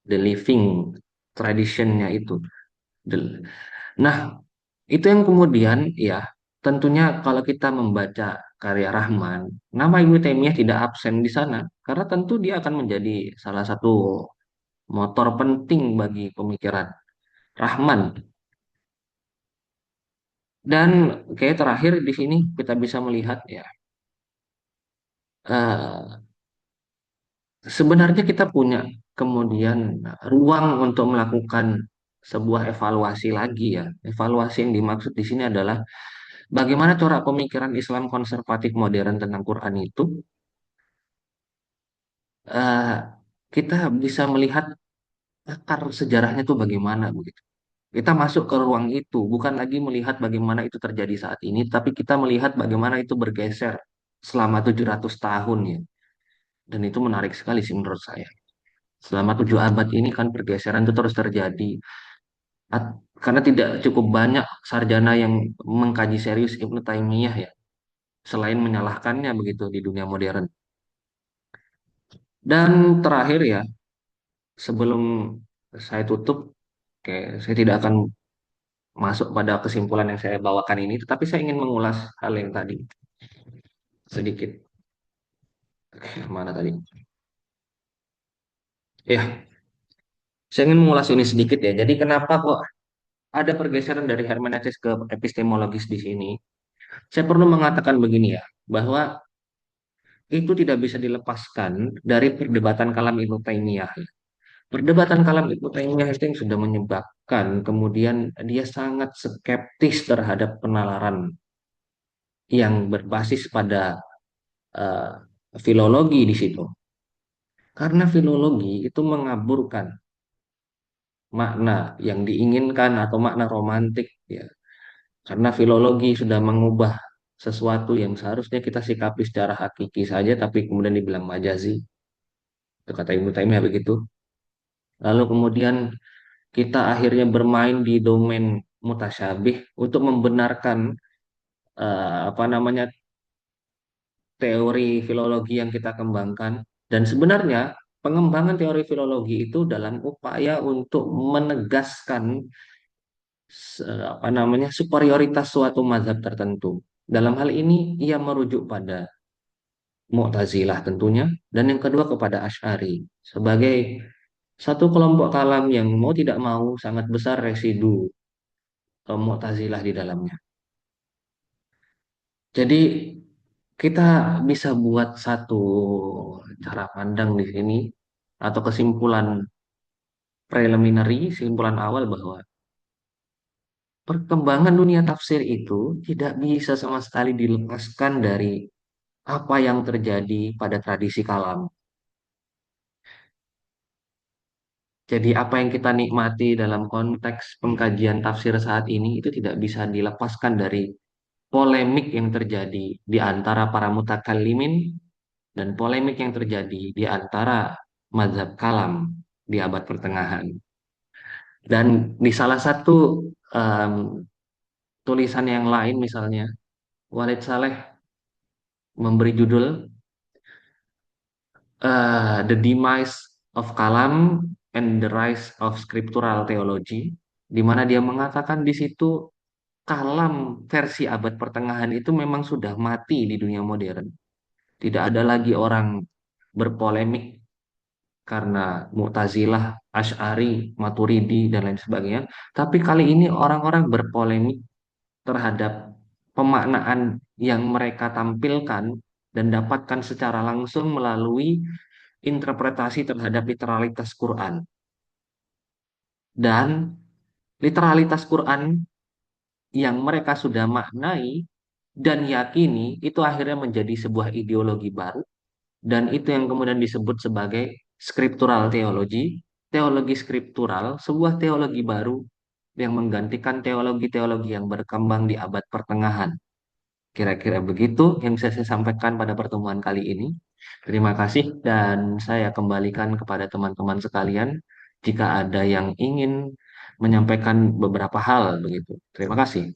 the living traditionnya itu. Nah, itu yang kemudian ya tentunya kalau kita membaca karya Rahman, nama Ibnu Taimiyah tidak absen di sana karena tentu dia akan menjadi salah satu motor penting bagi pemikiran Rahman. Dan kayak terakhir di sini kita bisa melihat ya eh, sebenarnya kita punya kemudian ruang untuk melakukan sebuah evaluasi lagi ya. Evaluasi yang dimaksud di sini adalah bagaimana corak pemikiran Islam konservatif modern tentang Quran itu eh, kita bisa melihat akar sejarahnya itu bagaimana begitu. Kita masuk ke ruang itu, bukan lagi melihat bagaimana itu terjadi saat ini, tapi kita melihat bagaimana itu bergeser selama 700 tahun ya. Dan itu menarik sekali sih menurut saya. Selama 7 abad ini kan pergeseran itu terus terjadi. Karena tidak cukup banyak sarjana yang mengkaji serius Ibnu Taimiyah ya, selain menyalahkannya begitu di dunia modern. Dan terakhir ya, sebelum saya tutup, saya tidak akan masuk pada kesimpulan yang saya bawakan ini, tetapi saya ingin mengulas hal yang tadi sedikit. Mana tadi? Ya, saya ingin mengulas ini sedikit ya. Jadi kenapa kok ada pergeseran dari hermeneutis ke epistemologis di sini? Saya perlu mengatakan begini ya, bahwa itu tidak bisa dilepaskan dari perdebatan kalam Ibnu Taimiyah. Perdebatan kalam Ibnu Taimiyah itu yang sudah menyebabkan kemudian dia sangat skeptis terhadap penalaran yang berbasis pada eh, filologi di situ. Karena filologi itu mengaburkan makna yang diinginkan atau makna romantik ya. Karena filologi sudah mengubah sesuatu yang seharusnya kita sikapi secara hakiki saja, tapi kemudian dibilang majazi. Itu kata Ibnu Taimiyah begitu. Lalu kemudian kita akhirnya bermain di domain mutasyabih untuk membenarkan apa namanya teori filologi yang kita kembangkan. Dan sebenarnya pengembangan teori filologi itu dalam upaya untuk menegaskan apa namanya superioritas suatu mazhab tertentu. Dalam hal ini ia merujuk pada Mu'tazilah tentunya, dan yang kedua kepada Asy'ari sebagai satu kelompok kalam yang mau tidak mau sangat besar residu Mu'tazilah di dalamnya. Jadi kita bisa buat satu cara pandang di sini atau kesimpulan preliminary, kesimpulan awal bahwa perkembangan dunia tafsir itu tidak bisa sama sekali dilepaskan dari apa yang terjadi pada tradisi kalam. Jadi apa yang kita nikmati dalam konteks pengkajian tafsir saat ini itu tidak bisa dilepaskan dari polemik yang terjadi di antara para mutakallimin dan polemik yang terjadi di antara mazhab kalam di abad pertengahan. Dan di salah satu em, tulisan yang lain misalnya, Walid Saleh memberi judul The Demise of Kalam and the Rise of Scriptural Theology, di mana dia mengatakan di situ kalam versi abad pertengahan itu memang sudah mati di dunia modern. Tidak ada lagi orang berpolemik karena Mu'tazilah, Asy'ari, Maturidi, dan lain sebagainya. Tapi kali ini orang-orang berpolemik terhadap pemaknaan yang mereka tampilkan dan dapatkan secara langsung melalui interpretasi terhadap literalitas Quran. Dan literalitas Quran yang mereka sudah maknai dan yakini itu akhirnya menjadi sebuah ideologi baru, dan itu yang kemudian disebut sebagai scriptural theology, teologi skriptural, sebuah teologi baru yang menggantikan teologi-teologi yang berkembang di abad pertengahan. Kira-kira begitu yang bisa saya sampaikan pada pertemuan kali ini. Terima kasih dan saya kembalikan kepada teman-teman sekalian jika ada yang ingin menyampaikan beberapa hal begitu. Terima kasih.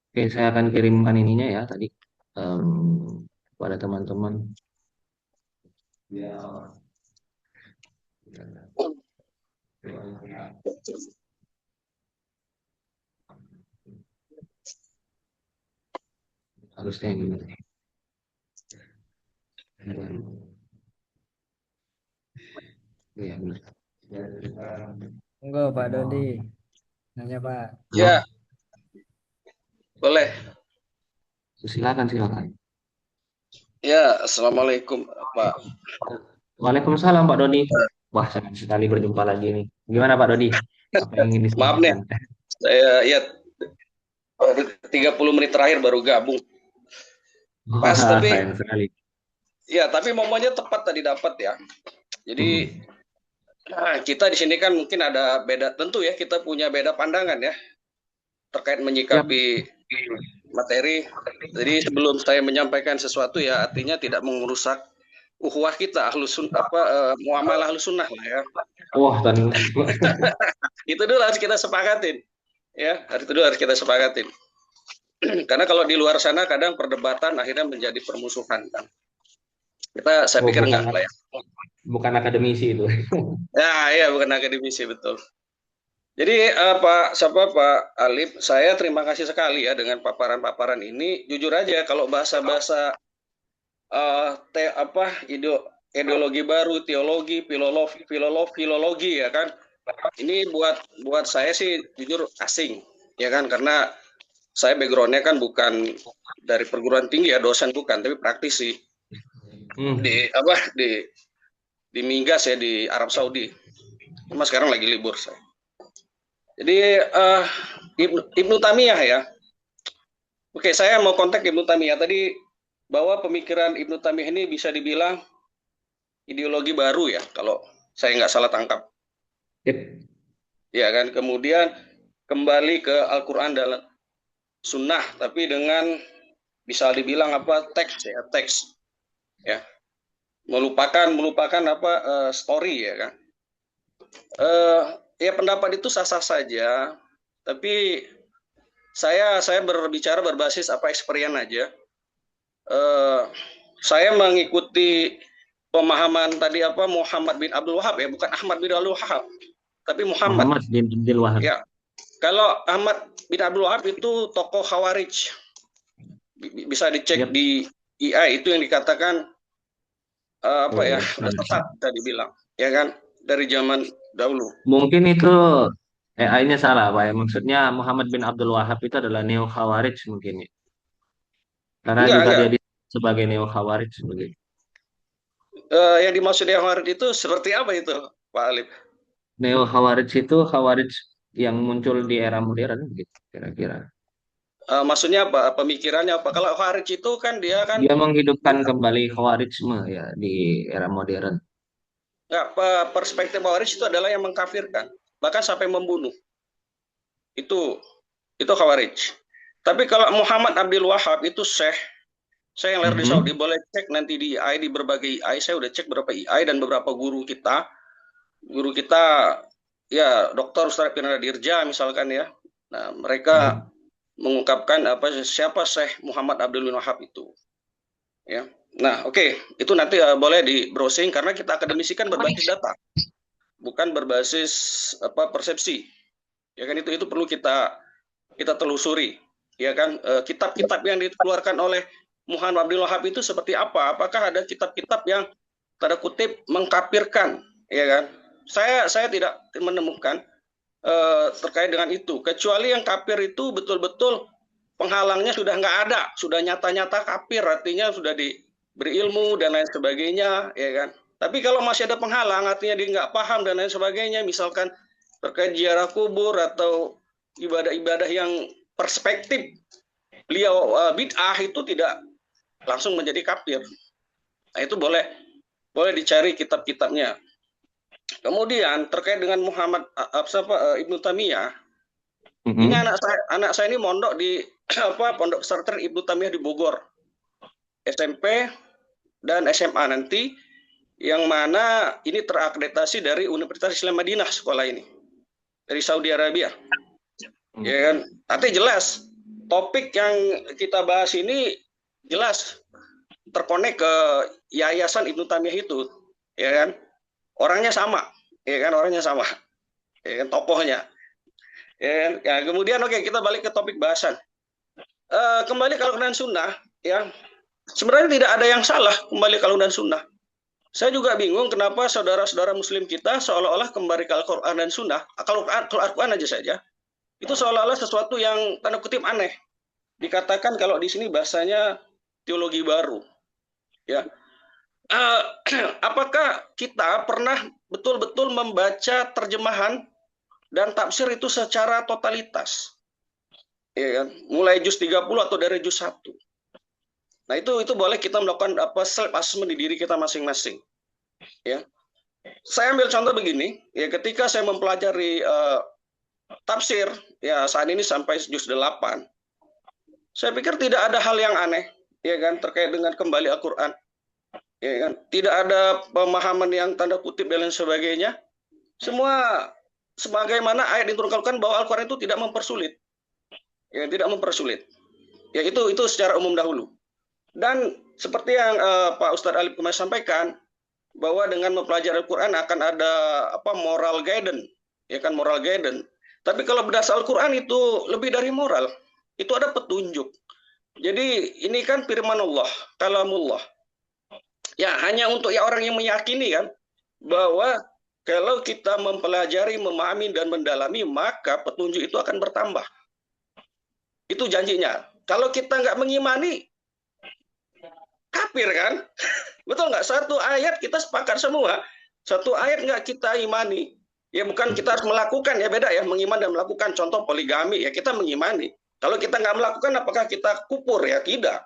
Oke, saya akan kirimkan ininya ya tadi em, kepada teman-teman. Harusnya ini. Iya, benar. Enggak, Pak Dodi. Nanya, Pak. Halo, Ya, boleh. silakan silakan. Ya, Assalamualaikum, Pak. Waalaikumsalam Pak Dodi. Wah, senang sekali berjumpa lagi nih. Gimana Pak Dodi? Apa yang ingin Maaf nih, disampaikan? saya ya 30 menit terakhir baru gabung. Pas, Wah, tapi sayang sekali. ya, tapi momennya tepat tadi dapat ya. Jadi Hmm. kita di sini kan mungkin ada beda, tentu ya kita punya beda pandangan ya terkait Yap. menyikapi materi. Jadi sebelum saya menyampaikan sesuatu ya artinya tidak merusak ukhuwah kita muamalah ahlus sunnah lah ya. Wah, tadi. Itu dulu harus kita sepakatin. Ya, itu dulu harus kita sepakatin. Karena kalau di luar sana kadang perdebatan akhirnya menjadi permusuhan kan. Saya Oh, pikir enggak lah ya. bukan akademisi itu. Ya, ya bukan akademisi betul. Jadi Pak Alif, saya terima kasih sekali ya dengan paparan-paparan ini. Jujur aja kalau bahasa-bahasa ideologi baru, teologi, filologi ya kan. Ini buat saya sih jujur asing ya kan, karena saya backgroundnya kan bukan dari perguruan tinggi ya, dosen bukan, tapi praktisi di di Migas ya di Arab Saudi. Cuma sekarang lagi libur saya. Jadi Ibnu Tamiyah ya, Oke, saya mau kontak Ibnu Taimiyah tadi, bahwa pemikiran Ibnu Taimiyah ini bisa dibilang ideologi baru ya, kalau saya nggak salah tangkap. Yep. Ya kan, kemudian kembali ke Al-Quran dan Sunnah, tapi dengan bisa dibilang apa, teks ya, teks ya, melupakan apa, story ya kan. Ya pendapat itu sah-sah saja, tapi saya berbicara berbasis apa, experience aja. Saya mengikuti pemahaman tadi apa, Muhammad bin Abdul Wahab ya, bukan Ahmad bin Abdul Wahab, tapi Muhammad. Muhammad bin Abdul Wahab. Ya, kalau Ahmad bin Abdul Wahab itu tokoh Khawarij, bisa dicek Yep. di AI, itu yang dikatakan apa ya, Oh, sesat tadi bilang, ya kan, dari zaman dahulu. mungkin itu AI-nya salah, Pak ya. Maksudnya Muhammad bin Abdul Wahab itu adalah neo Khawarij mungkin ya. Karena juga Enggak. dia disebut sebagai neo Khawarij begitu. Yang dimaksud yang Khawarij itu seperti apa itu, Pak Alif? Neo Khawarij itu Khawarij yang muncul di era modern gitu kira-kira. Maksudnya apa? Pemikirannya apa? Kalau Khawarij itu kan dia kan Dia menghidupkan kembali Khawarijme ya di era modern. nggak, perspektif Khawarij itu adalah yang mengkafirkan, bahkan sampai membunuh. Itu Khawarij. Tapi kalau Muhammad Abdul Wahab itu Syekh, saya yang lahir di Saudi, boleh cek nanti di AI, di berbagai AI, saya udah cek beberapa AI dan beberapa guru kita ya, Dokter Ustaz Pirna Dirja misalkan ya. Nah, mereka mengungkapkan apa, siapa Syekh Muhammad Abdul Wahab itu. Ya. Nah, oke, itu nanti boleh di browsing, karena kita akademisikan berbasis data, bukan berbasis apa, persepsi. Ya kan, itu perlu kita telusuri. Ya kan, kitab-kitab yang dikeluarkan oleh Muhammad Abdul Wahab itu seperti apa? Apakah ada kitab-kitab yang tanda kutip mengkafirkan? Ya kan? Saya tidak menemukan terkait dengan itu, kecuali yang kafir itu betul-betul penghalangnya sudah nggak ada, sudah nyata-nyata kafir, artinya sudah diberi ilmu dan lain sebagainya, ya kan. Tapi kalau masih ada penghalang, artinya dia nggak paham dan lain sebagainya, misalkan terkait ziarah kubur atau ibadah-ibadah yang perspektif beliau bid'ah, itu tidak langsung menjadi kafir. Nah, itu boleh dicari kitab-kitabnya. Kemudian terkait dengan Muhammad Ibnu Taimiyah, ini anak saya ini mondok di Pondok Pesantren Ibnu Taimiyah di Bogor, SMP dan SMA nanti, yang mana ini terakreditasi dari Universitas Islam Madinah, sekolah ini dari Saudi Arabia. Ya kan, nanti jelas topik yang kita bahas ini jelas terkonek ke Yayasan Ibnu Taimiyah itu, ya kan. Orangnya sama, ya kan, ya kan, tokohnya. Ya kan? Ya, kemudian oke, kita balik ke topik bahasan. Kembali ke Al-Quran dan Sunnah, ya. Sebenarnya tidak ada yang salah kembali ke Al-Quran dan Sunnah. Saya juga bingung kenapa saudara-saudara Muslim kita seolah-olah kembali ke Al-Quran dan Sunnah, kalau Al-Quran aja saja, itu seolah-olah sesuatu yang tanda kutip aneh. Dikatakan kalau di sini bahasanya teologi baru, ya. Apakah kita pernah betul-betul membaca terjemahan dan tafsir itu secara totalitas? Ya kan? Mulai juz 30 atau dari juz 1. Nah, itu boleh kita melakukan apa, self assessment di diri kita masing-masing. Ya. Saya ambil contoh begini, ya, ketika saya mempelajari tafsir ya saat ini sampai juz 8. Saya pikir tidak ada hal yang aneh, ya kan, terkait dengan kembali Al-Qur'an. Ya kan? Tidak ada pemahaman yang tanda kutip dan lain sebagainya. Semua sebagaimana ayat diturunkan bahwa Al-Quran itu tidak mempersulit. Ya, tidak mempersulit. Ya, itu secara umum dahulu. Dan seperti yang Pak Ustadz Alif kemarin sampaikan, bahwa dengan mempelajari Al-Quran akan ada apa, moral guidance, ya kan, moral guidance. Tapi kalau berdasar Al-Quran itu lebih dari moral, itu ada petunjuk. Jadi ini kan firman Allah, kalamullah. Ya, hanya untuk ya orang yang meyakini kan, bahwa kalau kita mempelajari, memahami, dan mendalami, maka petunjuk itu akan bertambah. Itu janjinya. Kalau kita nggak mengimani, kafir kan? Betul nggak? Satu ayat kita sepakat semua. Satu ayat nggak kita imani. Ya bukan kita harus melakukan, ya beda ya, mengiman dan melakukan. Contoh poligami, ya kita mengimani. Kalau kita nggak melakukan, apakah kita kufur? Ya tidak.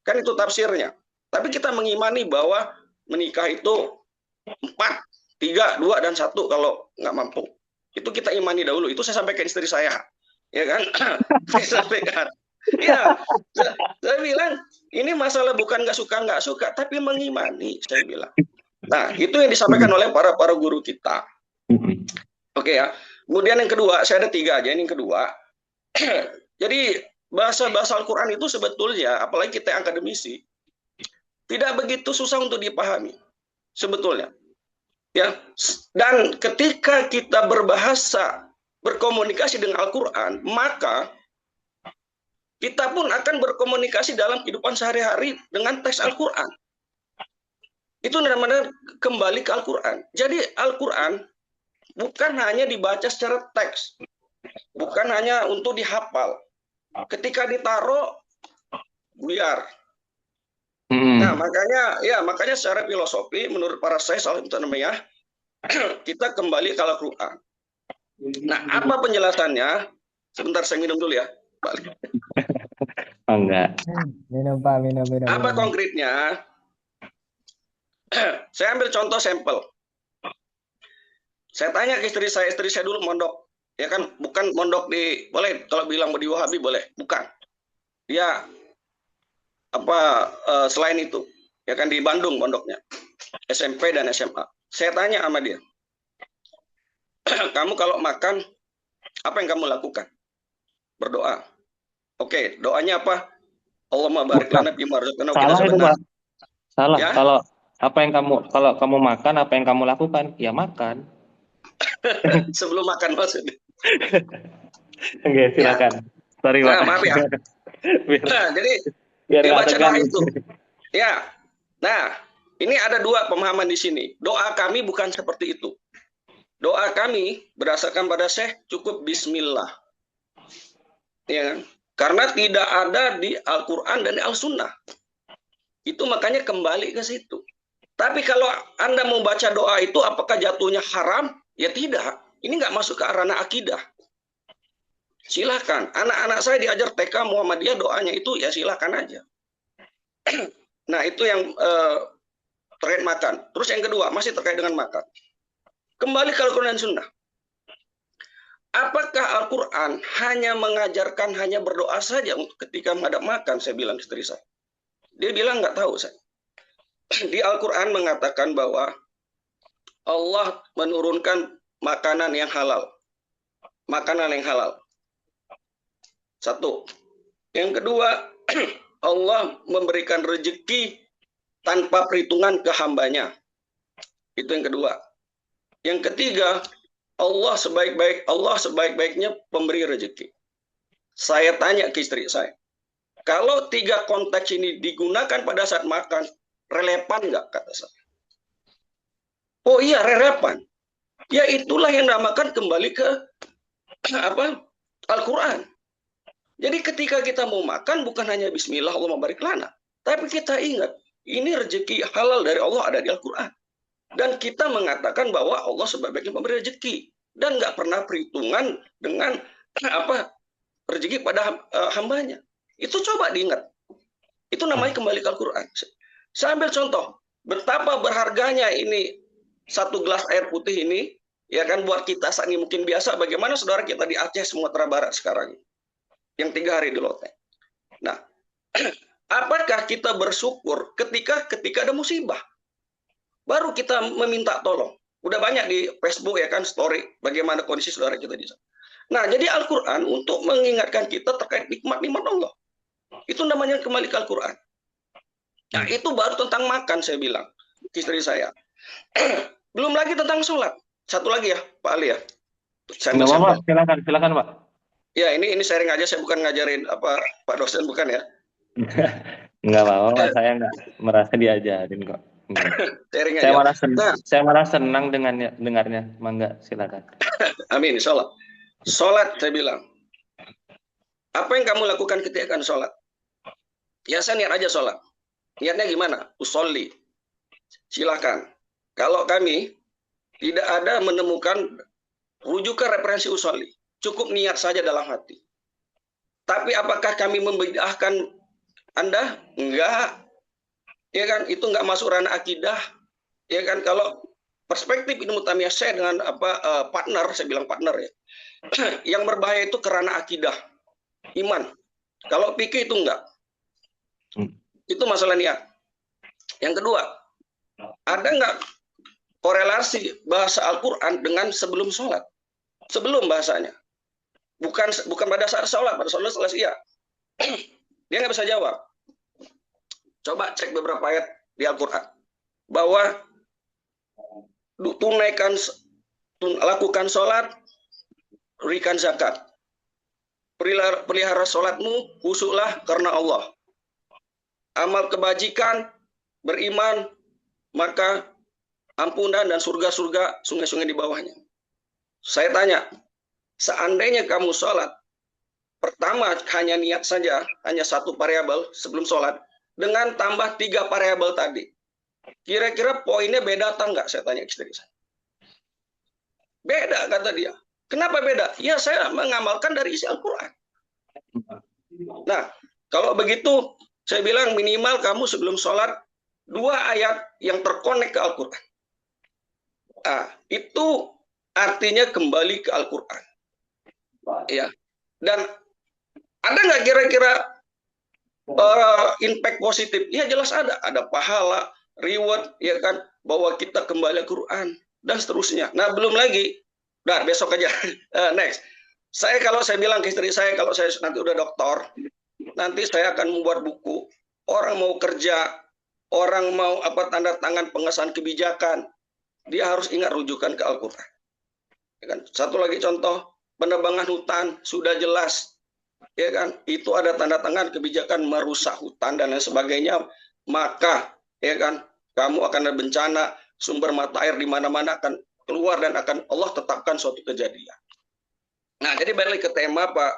Kan itu tafsirnya. Tapi kita mengimani bahwa menikah itu 4, 3, 2, dan 1 kalau nggak mampu. Itu kita imani dahulu. Itu saya sampaikan istri saya. Ya kan? Saya sampaikan. Ya, saya bilang, ini masalah bukan nggak suka, tapi mengimani, saya bilang. Nah, itu yang disampaikan oleh para guru kita. Oke ya. Kemudian yang kedua, saya ada 3 aja. Ini yang kedua. Jadi bahasa Al-Quran itu sebetulnya, apalagi kita yang akademisi, tidak begitu susah untuk dipahami sebetulnya. Ya. Dan ketika kita berbahasa, berkomunikasi dengan Al-Quran, maka kita pun akan berkomunikasi dalam kehidupan sehari-hari dengan teks Al-Quran. Itu namanya kembali ke Al-Quran. Jadi Al-Quran bukan hanya dibaca secara teks, bukan hanya untuk dihafal. Ketika ditaruh, buyar. Nah, makanya secara filosofi, menurut para sains namanya, kita kembali ke Al-Quran. Nah, apa penjelasannya? Sebentar, saya minum dulu ya. Oh, enggak. Minum Pak, minum. Apa konkretnya? Saya ambil contoh sampel. Saya tanya ke istri saya dulu mondok, ya kan, bukan mondok di, boleh kalau bilang di Wahabi boleh, bukan. Dia selain itu, ya kan, di Bandung mondoknya, SMP dan SMA. Saya tanya sama dia, kamu kalau makan, apa yang kamu lakukan? Berdoa. Oke, doanya apa? Allahumma barik lana fima razaqtana. Salah itu, Pak. Salah. Ya? Kalau kamu makan, apa yang kamu lakukan? Ya makan. Sebelum makan maksudnya. Oke, silakan. Sorry, Pak. Nah, maaf ya. Nah, jadi dibaca doa itu. Ya. Nah, ini ada 2 pemahaman di sini. Doa kami bukan seperti itu. Doa kami berdasarkan pada Syekh cukup bismillah. Ya kan? Karena tidak ada di Al-Quran dan Al-Sunnah. Itu makanya kembali ke situ. Tapi kalau Anda mau baca doa itu, apakah jatuhnya haram? Ya tidak. Ini nggak masuk ke ranah akidah. Silakan. Anak-anak saya diajar TK Muhammadiyah, doanya itu ya silakan aja. Nah, itu yang terkait makan. Terus yang kedua, masih terkait dengan makan. Kembali ke Al-Quran dan Sunnah. Apakah Al-Quran hanya mengajarkan hanya berdoa saja untuk ketika menghadap makan? Saya bilang istri saya. Dia bilang nggak tahu saya. Di Al-Quran mengatakan bahwa Allah menurunkan makanan yang halal. Makanan yang halal. 1. Yang kedua, Allah memberikan rezeki tanpa perhitungan ke hambanya. Itu yang kedua. Yang ketiga, Allah sebaik-baiknya pemberi rezeki. Saya tanya ke istri saya, kalau 3 konteks ini digunakan pada saat makan, relevan nggak, kata saya? Oh iya, relevan. Ya itulah yang dinamakan kembali ke Al-Quran. Jadi ketika kita mau makan, bukan hanya bismillah Allahumma barik lana, tapi kita ingat, ini rezeki halal dari Allah ada di Al-Quran. Dan kita mengatakan bahwa Allah sebaik-baiknya pemberi rezeki. Dan nggak pernah perhitungan dengan rezeki pada hambanya. Itu coba diingat. Itu namanya kembali ke Al-Quran. Saya ambil contoh. Betapa berharganya ini 1 gelas air putih ini. Ya kan, buat kita saat ini mungkin biasa. Bagaimana saudara kita di Aceh, Sumatera Barat sekarang. Yang 3 hari di Loteng. Nah, apakah kita bersyukur ketika ada musibah? Baru kita meminta tolong. Udah banyak di Facebook ya kan, story bagaimana kondisi saudara kita di sana. Nah, jadi Al-Quran untuk mengingatkan kita terkait nikmat-nikmat Allah. Itu namanya kembali ke Al-Quran. Nah, itu baru tentang makan saya bilang ke istri saya. Belum lagi tentang sholat. Satu lagi ya, Pak Ali ya. Silakan Pak. Ya, ini sharing aja, saya bukan ngajarin Pak dosen, bukan ya. Enggak apa-apa, saya enggak merasa diajarin kok. Saya malah senang dengarnya. Mangga, silakan. Amin, insyaallah. Sholat, saya bilang. Apa yang kamu lakukan ketika akan sholat? Ya, saya niat aja sholat. Niatnya gimana? Usolli. Silakan. Kalau kami tidak ada menemukan rujukan referensi usolli, cukup niat saja dalam hati. Tapi apakah kami membid'ahkan Anda? Enggak. Ya kan, itu enggak masuk ranah akidah. Ya kan, kalau perspektif Ibnu Taimiyah saya dengan partner, saya bilang partner ya. Yang berbahaya itu kerana akidah, iman. Kalau fikih itu enggak. Itu masalah niat. Yang kedua, ada enggak korelasi bahasa Al-Quran dengan sebelum sholat? Sebelum bahasanya. Bukan pada saat sholat. Pada sholat selesai iya. Dia nggak bisa jawab. Coba cek beberapa ayat di Al-Quran. Bahwa lakukan sholat, berikan zakat. Pelihara sholatmu, khusyuklah karena Allah. Amal kebajikan, beriman, maka ampunan dan surga-surga, sungai-sungai di bawahnya. Saya tanya, seandainya kamu sholat, pertama hanya niat saja, hanya satu variabel sebelum sholat, dengan tambah 3 variabel tadi, kira-kira poinnya beda atau enggak? Saya tanya istri saya. Beda, kata dia. Kenapa beda? Ya, saya mengamalkan dari isi Al-Quran. Nah, kalau begitu, saya bilang minimal kamu sebelum sholat 2 ayat yang terkonek ke Al-Quran. Nah, itu artinya kembali ke Al-Quran. Ya. Dan ada nggak kira-kira impact positif? Ya jelas ada. Ada pahala, reward, ya kan, bahwa kita kembali ke Quran dan seterusnya. Nah, belum lagi. Nah, besok aja. Next. Kalau saya bilang ke istri saya, kalau saya nanti udah doktor, nanti saya akan membuat buku. Orang mau kerja, orang mau tanda tangan pengesahan kebijakan, dia harus ingat rujukan ke Al-Quran. Ya kan? Satu lagi contoh, penebangan hutan sudah jelas, ya kan? Itu ada tanda tangan kebijakan merusak hutan dan lain sebagainya, maka ya kan, kamu akan ada bencana, sumber mata air di mana-mana akan keluar dan akan Allah tetapkan suatu kejadian. Nah, jadi balik ke tema Pak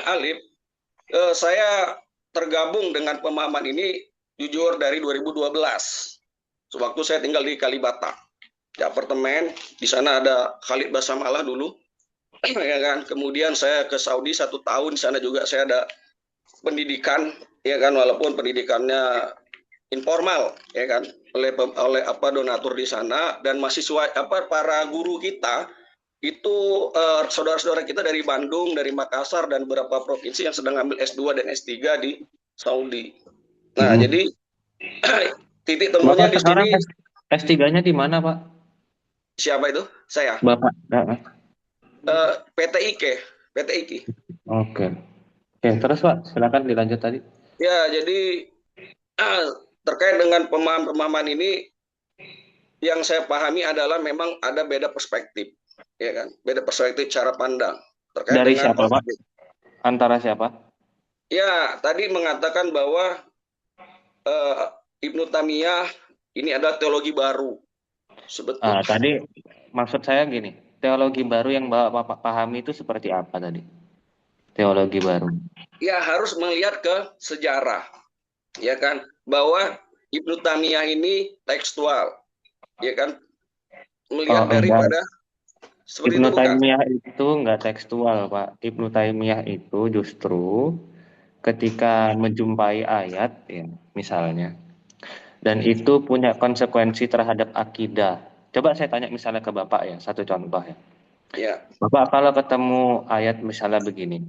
Alif, saya tergabung dengan pemahaman ini jujur dari 2012. Sewaktu saya tinggal di Kalibata, di apartemen, di sana ada Khalid Basamalah dulu, ya kan. Kemudian saya ke Saudi 1 tahun, di sana juga saya ada pendidikan, ya kan, walaupun pendidikannya informal, ya kan, oleh donatur di sana, dan mahasiswa para guru kita itu saudara-saudara kita dari Bandung, dari Makassar dan beberapa provinsi yang sedang ambil S2 dan S3 di Saudi. Nah, jadi titik temunya Bapak di sekarang sini. S3-nya di mana, Pak? Siapa itu? Saya. Bapak. PT IKI. Oke. Oke, terus Pak, silakan dilanjut tadi. Ya, jadi terkait dengan pemahaman ini, yang saya pahami adalah memang ada beda perspektif, ya kan? Beda perspektif cara pandang terkait Dari dengan siapa, Pak? Antara siapa? Ya, tadi mengatakan bahwa Ibnu Taimiyah ini adalah teologi baru. Sebetulnya. Tadi maksud saya gini, teologi baru yang Bapak pahami itu seperti apa tadi? Teologi baru. Ya, harus melihat ke sejarah, ya kan? Bahwa Ibnu Taimiyah ini tekstual, ya kan, melihat daripada seperti Ibnu itu bukan? Taimiyah itu enggak tekstual, Pak. Ibnu Taimiyah itu justru ketika menjumpai ayat, ya, misalnya, dan itu punya konsekuensi terhadap akidah. Coba saya tanya misalnya ke Bapak ya, satu contoh ya. Ya. Bapak kalau ketemu ayat misalnya begini,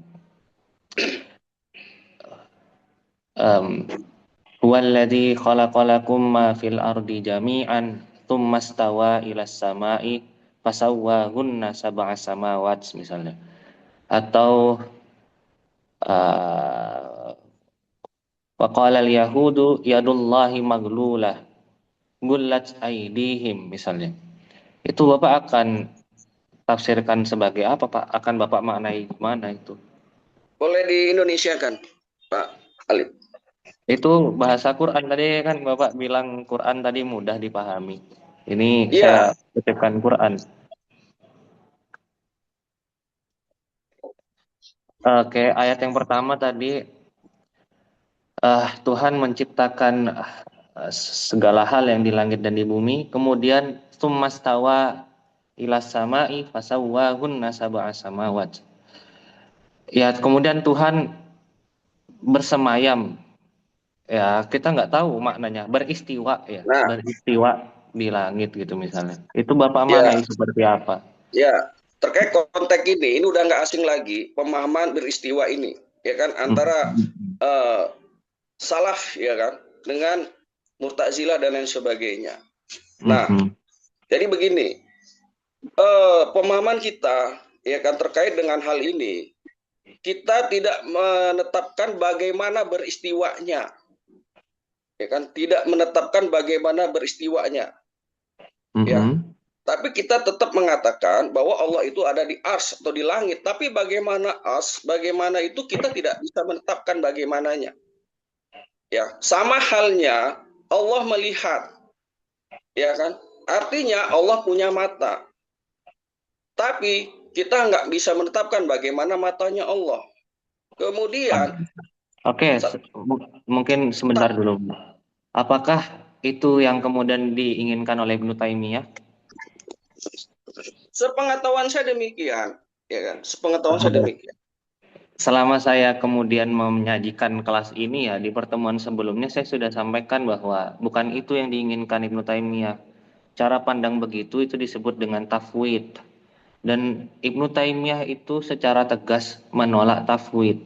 Huwallazi khalaqalakum ma fil ardi jami'an tsumma stawa ilas sama'i fasawwahunna sab'a samawat misalnya. Atau wa qala al-yahudu yadullahi maglulah gullat aydihim misalnya. Itu Bapak akan tafsirkan sebagai apa, Pak? Akan Bapak maknai gimana itu? Boleh di Indonesia kan, Pak Alif? Itu bahasa Quran tadi kan Bapak bilang Quran tadi mudah dipahami. Ini Iya. saya kutipkan Quran. Oke, ayat yang pertama tadi Tuhan menciptakan segala hal yang di langit dan di bumi, kemudian tsummastawa ilas sama'i fasawwahunna sab'a samawat. Ya, kemudian Tuhan bersemayam. Ya, kita nggak tahu maknanya. Beristiwa ya, Nah, beristiwa di langit gitu misalnya. Itu Bapak ya, maknai seperti apa? ya, terkait konteks ini udah nggak asing lagi pemahaman beristiwa ini, ya kan, antara Mhm. eh, salaf, ya kan, dengan Mu'tazilah dan lain sebagainya. Nah, Mhm. jadi begini, pemahaman kita, ya kan, terkait dengan hal ini, kita tidak menetapkan bagaimana beristiwanya, ya kan, tidak menetapkan bagaimana beristiwanya, ya. Mhm. Tapi kita tetap mengatakan bahwa Allah itu ada di ars atau di langit. Tapi bagaimana ars, bagaimana itu kita tidak bisa menetapkan bagaimananya. Ya, sama halnya Allah melihat, ya kan? Artinya Allah punya mata. Tapi kita nggak bisa menetapkan bagaimana matanya Allah. Kemudian, Oke, mungkin sebentar dulu. Apakah itu yang kemudian diinginkan oleh Ibnu Taimiyah? sepengetahuan saya demikian, ya kan? Sepengetahuan saya demikian. Selama saya kemudian menyajikan kelas ini ya, di pertemuan sebelumnya saya sudah sampaikan bahwa bukan itu yang diinginkan Ibnu Taimiyah. Cara pandang begitu itu disebut dengan tafwid. Dan Ibnu Taimiyah itu secara tegas menolak tafwid.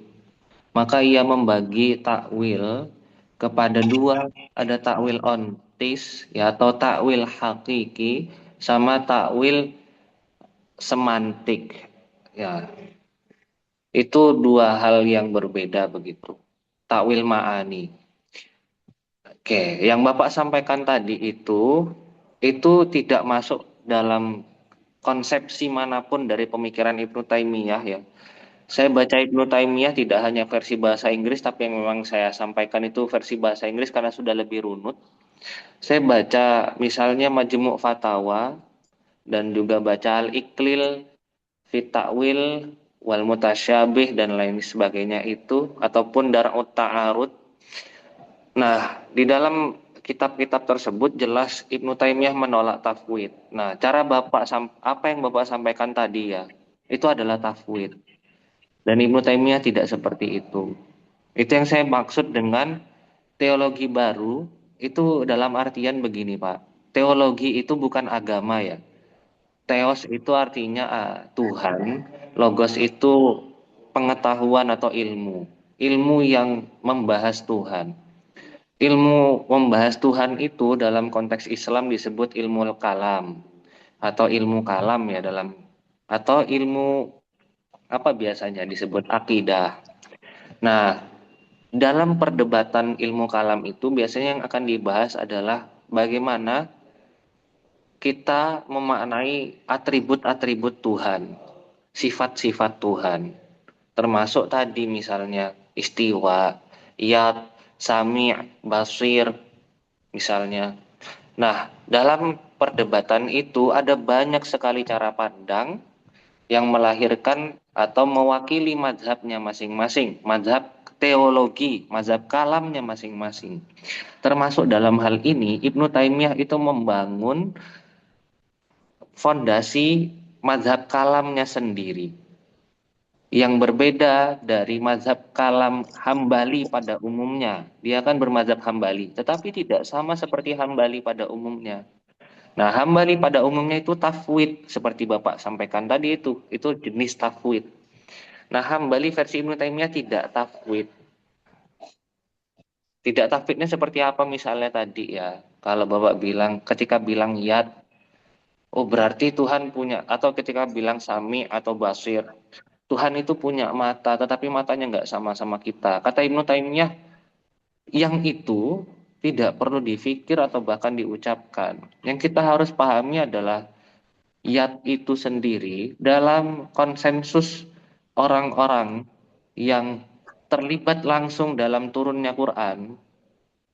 Maka ia membagi takwil kepada dua, ada takwil ontis ya atau takwil hakiki sama takwil semantik. Ya, itu dua hal yang berbeda begitu. Takwil ma'ani. Oke, yang Bapak sampaikan tadi itu tidak masuk dalam konsepsi manapun dari pemikiran Ibnu Taimiyah ya. Saya baca Ibnu Taimiyah tidak hanya versi bahasa Inggris, tapi yang memang saya sampaikan itu versi bahasa Inggris karena sudah lebih runut. Saya baca misalnya Majmu' Fatawa dan juga baca Al-Iqlil, Fit Ta'wil, Wal Mutasyabih dan lain sebagainya itu, ataupun Dar'ut Ta'arud. Nah, di dalam kitab-kitab tersebut jelas Ibnu Taimiyah menolak tafwid. Nah, apa yang Bapak sampaikan tadi ya, itu adalah tafwid. Dan Ibnu Taimiyah tidak seperti itu. Itu yang saya maksud dengan teologi baru, itu dalam artian begini, Pak. Teologi itu bukan agama ya. Theos itu artinya Tuhan, logos itu pengetahuan atau ilmu. Ilmu yang membahas Tuhan. Ilmu membahas Tuhan itu dalam konteks Islam disebut ilmu kalam atau ilmu kalam ya atau ilmu apa biasanya disebut akidah. Nah, dalam perdebatan ilmu kalam itu biasanya yang akan dibahas adalah bagaimana kita memaknai atribut-atribut Tuhan, sifat-sifat Tuhan, termasuk tadi misalnya istiwa, yad, sami', basir, misalnya. Nah, dalam perdebatan itu ada banyak sekali cara pandang yang melahirkan atau mewakili mazhabnya masing-masing, mazhab teologi, mazhab kalamnya masing-masing. Termasuk dalam hal ini, Ibnu Taimiyah itu membangun fondasi mazhab kalamnya sendiri, yang berbeda dari mazhab kalam Hambali pada umumnya. Dia kan bermazhab Hambali, tetapi tidak sama seperti Hambali pada umumnya. Nah, Hambali pada umumnya itu tafwid, seperti Bapak sampaikan tadi itu jenis tafwid. Nah, Hambali versi Ibnu Taimiyah tidak tafwid. Tidak tafwidnya seperti apa misalnya tadi ya. Kalau Bapak bilang, ketika bilang yad, oh berarti Tuhan punya, atau ketika bilang sami atau basir, Tuhan itu punya mata, tetapi matanya nggak sama-sama kita. Kata Ibnu Taimiyah, yang itu tidak perlu difikir atau bahkan diucapkan. Yang kita harus pahami adalah yat itu sendiri dalam konsensus orang-orang yang terlibat langsung dalam turunnya Quran.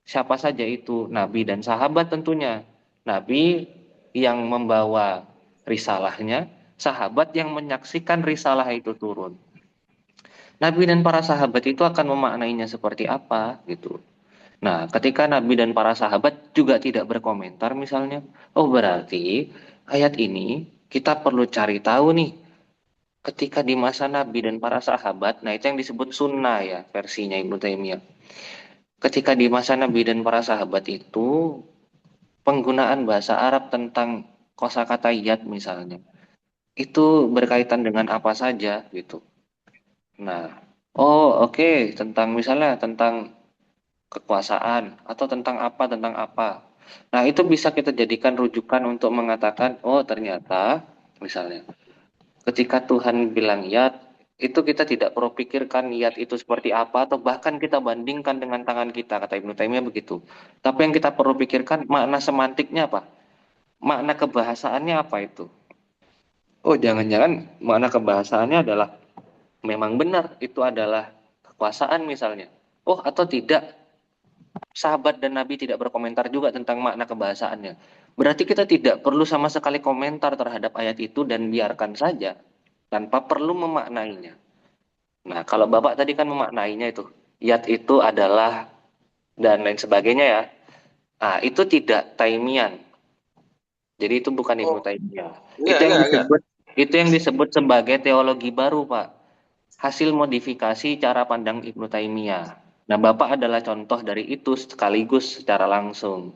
Siapa saja itu? Nabi dan sahabat tentunya. Nabi yang membawa risalahnya, sahabat yang menyaksikan risalah itu turun. Nabi dan para sahabat itu akan memaknainya seperti apa gitu. Nah, ketika Nabi dan para sahabat juga tidak berkomentar misalnya, oh berarti ayat ini kita perlu cari tahu nih ketika di masa Nabi dan para sahabat, nah itu yang disebut sunnah ya versinya Ibnu Taimiyah. Ketika di masa Nabi dan para sahabat itu penggunaan bahasa Arab tentang kosakata yad misalnya itu berkaitan dengan apa saja gitu. Nah, oh oke, tentang misalnya tentang kekuasaan atau tentang apa. Nah, itu bisa kita jadikan rujukan untuk mengatakan, oh ternyata misalnya ketika Tuhan bilang yat, itu kita tidak perlu pikirkan yat itu seperti apa atau bahkan kita bandingkan dengan tangan kita, kata Ibnu Taimiyah begitu. Tapi yang kita perlu pikirkan makna semantiknya apa? Makna kebahasaannya apa itu? Oh, jangan-jangan makna kebahasaannya adalah memang benar itu adalah kekuasaan misalnya. Oh, atau tidak, sahabat dan Nabi tidak berkomentar juga tentang makna kebahasaannya. Berarti kita tidak perlu sama sekali komentar terhadap ayat itu dan biarkan saja tanpa perlu memaknainya. Nah, kalau Bapak tadi kan memaknainya itu, yat itu adalah dan lain sebagainya ya. Nah, itu tidak Taimian. Jadi itu bukan Ibnu Oh, Taimiyah. enggak, enggak, enggak. Itu yang disebut sebagai teologi baru, Pak. Hasil modifikasi cara pandang Ibnu Taimiyah. Nah, Bapak adalah contoh dari itu sekaligus secara langsung.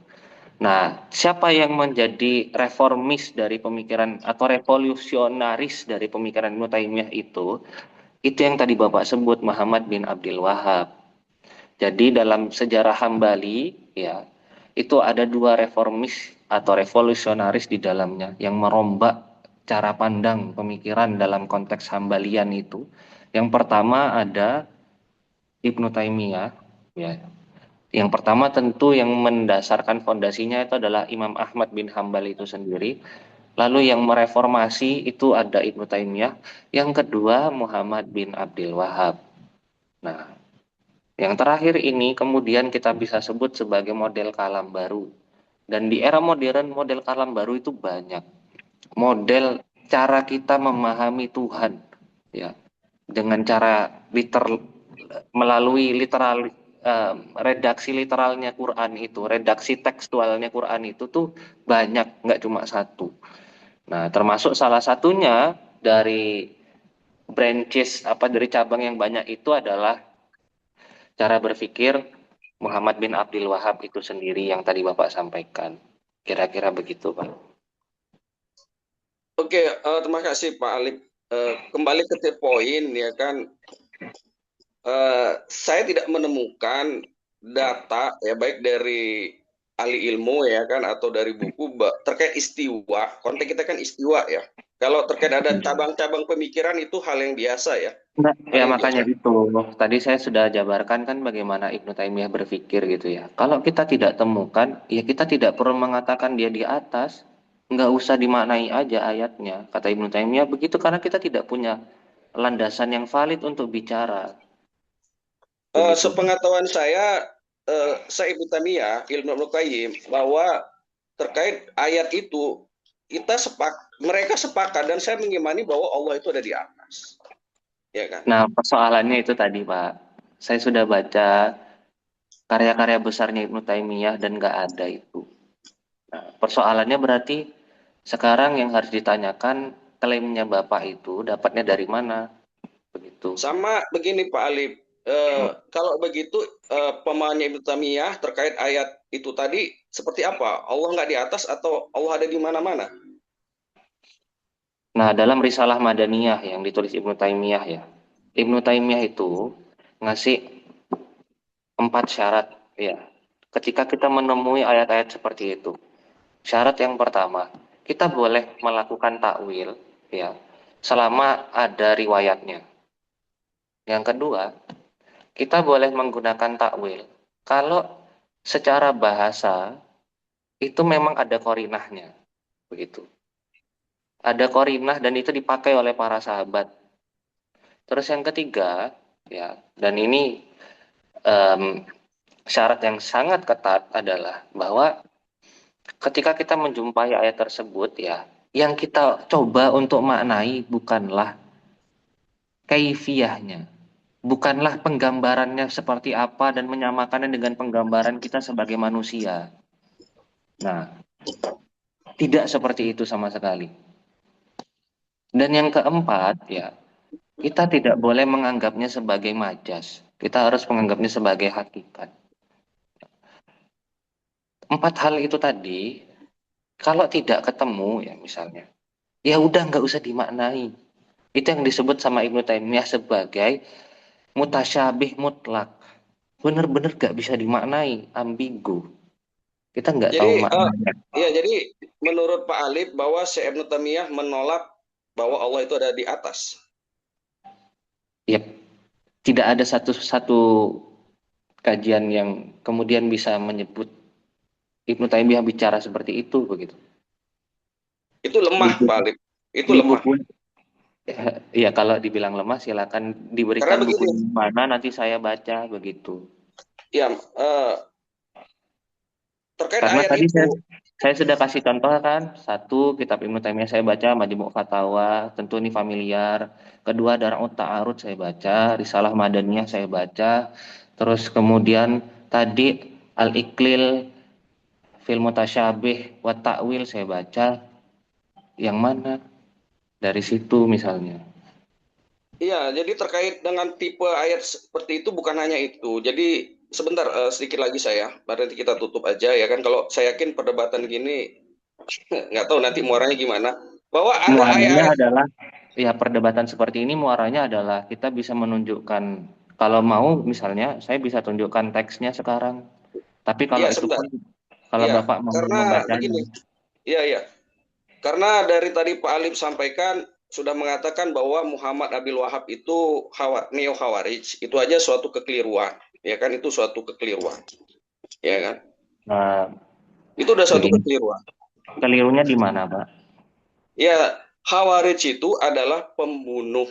Nah, siapa yang menjadi reformis dari pemikiran atau revolusionaris dari pemikiran Ibnu Taimiyah itu yang tadi Bapak sebut Muhammad bin Abdul Wahab. Jadi dalam sejarah Hambali ya, itu ada dua reformis atau revolusionaris di dalamnya yang merombak cara pandang pemikiran dalam konteks Hambalian itu. Yang pertama ada Ibnu Taimiyah ya. Yang pertama tentu yang mendasarkan fondasinya itu adalah Imam Ahmad bin Hambal itu sendiri. Lalu yang mereformasi itu ada Ibnu Taimiyah. Yang kedua Muhammad bin Abdul Wahab. Nah, yang terakhir ini kemudian kita bisa sebut sebagai model kalam baru. Dan di era modern model kalam baru itu banyak. Model cara kita memahami Tuhan ya dengan cara melalui literal redaksi literalnya Quran itu, redaksi tekstualnya Quran itu tuh banyak, nggak cuma satu. Nah, termasuk salah satunya dari branches apa dari cabang yang banyak itu adalah cara berpikir Muhammad bin Abdul Wahab itu sendiri yang tadi Bapak sampaikan. Kira-kira begitu, Pak. Oke, terima kasih Pak Alip. Kembali ke poin ya kan, saya tidak menemukan data ya baik dari ahli ilmu ya kan atau dari buku terkait istiwa. Konteks kita kan istiwa ya. Kalau terkait ada cabang-cabang pemikiran itu hal yang biasa ya. Nah, Hal ya yang makanya biasa. itu. Tadi saya sudah jabarkan kan bagaimana Ibnu Taimiyah berpikir gitu ya. Kalau kita tidak temukan, ya kita tidak perlu mengatakan dia di atas. Nggak usah dimaknai aja ayatnya. Kata Ibnu Taimiyah begitu karena kita tidak punya landasan yang valid untuk bicara. Begitu. Sepengetahuan saya Ibnu Taimiyah, ilmu Ibnu Qayyim bahwa terkait ayat itu mereka sepakat dan saya mengimani bahwa Allah itu ada di atas. Ya kan? Nah, persoalannya itu tadi, Pak. Saya sudah baca karya-karya besarnya Ibnu Taimiyah dan nggak ada itu. Nah, persoalannya berarti sekarang yang harus ditanyakan klaimnya Bapak itu dapatnya dari mana? Begitu. Sama begini Pak Alif, kalau begitu pemahamannya Ibnu Taimiyah terkait ayat itu tadi seperti apa? Allah nggak di atas atau Allah ada di mana-mana? Nah, dalam Risalah Madaniyah yang ditulis Ibnu Taimiyah ya. Ibnu Taimiyah itu ngasih 4 syarat ya. Ketika kita menemui ayat-ayat seperti itu. Syarat yang pertama, kita boleh melakukan takwil ya selama ada riwayatnya. Yang kedua, kita boleh menggunakan takwil kalau secara bahasa itu memang ada korinahnya begitu. Ada korinah dan itu dipakai oleh para sahabat. Terus yang ketiga, ya, dan ini syarat yang sangat ketat adalah bahwa ketika kita menjumpai ayat tersebut, ya, yang kita coba untuk maknai bukanlah kaifiyahnya, bukanlah penggambarannya seperti apa dan menyamakannya dengan penggambaran kita sebagai manusia. Nah, tidak seperti itu sama sekali. Dan yang keempat, ya, Kita tidak boleh menganggapnya sebagai majas. Kita harus menganggapnya sebagai hakikat. 4 hal itu tadi, kalau tidak ketemu ya misalnya, ya udah nggak usah dimaknai. Itu yang disebut sama Ibnu Taimiyah sebagai mutasyabih mutlak. Bener-bener nggak bisa dimaknai, ambigu. Kita nggak tahu Jadi maknanya. ya jadi menurut Pak Alif bahwa Syekh Ibnu Taimiyah menolak bahwa Allah itu ada di atas. Ya, tidak ada satu kajian yang kemudian bisa menyebut Ibnu Taimiyah bicara seperti itu begitu. Itu Di lemah, Pak buku, Alif. Itu di lemah. buku ya kalau dibilang lemah silakan Karena diberikan buku begini, di mana nanti saya baca begitu. ya terkait Karena ayat tadi itu, saya sudah kasih contoh kan, satu kitab Ibnu Taimiyah saya baca Majmu' Fatawa, tentu ini familiar. Kedua Dara'ut Ta'arud saya baca, Risalah Madaniyah saya baca. Terus kemudian tadi Al-Iqlil Fil Mutasyabih wa Ta'wil saya baca. Yang mana? Dari situ misalnya. iya, jadi terkait dengan tipe ayat seperti itu bukan hanya itu. Jadi sebentar sedikit lagi saya, baru nanti kita tutup aja ya kan. Kalau saya yakin perdebatan gini nggak tahu nanti muaranya gimana. Bahwa ada Muaranya ayat-ayat, adalah ya perdebatan seperti ini muaranya adalah kita bisa menunjukkan kalau mau misalnya saya bisa tunjukkan teksnya sekarang. Tapi kalau ya itu sebentar, pun kalau ya Bapak mau karena membacanya, begini, ya karena dari tadi Pak Alim sampaikan sudah mengatakan bahwa Muhammad Abil Wahab itu neo Khawarij, itu aja suatu kekeliruan, ya kan itu suatu kekeliruan, ya kan? nah, Itu udah suatu begini, kekeliruan. kelirunya di mana, Pak? Ya, Khawarij itu adalah pembunuh,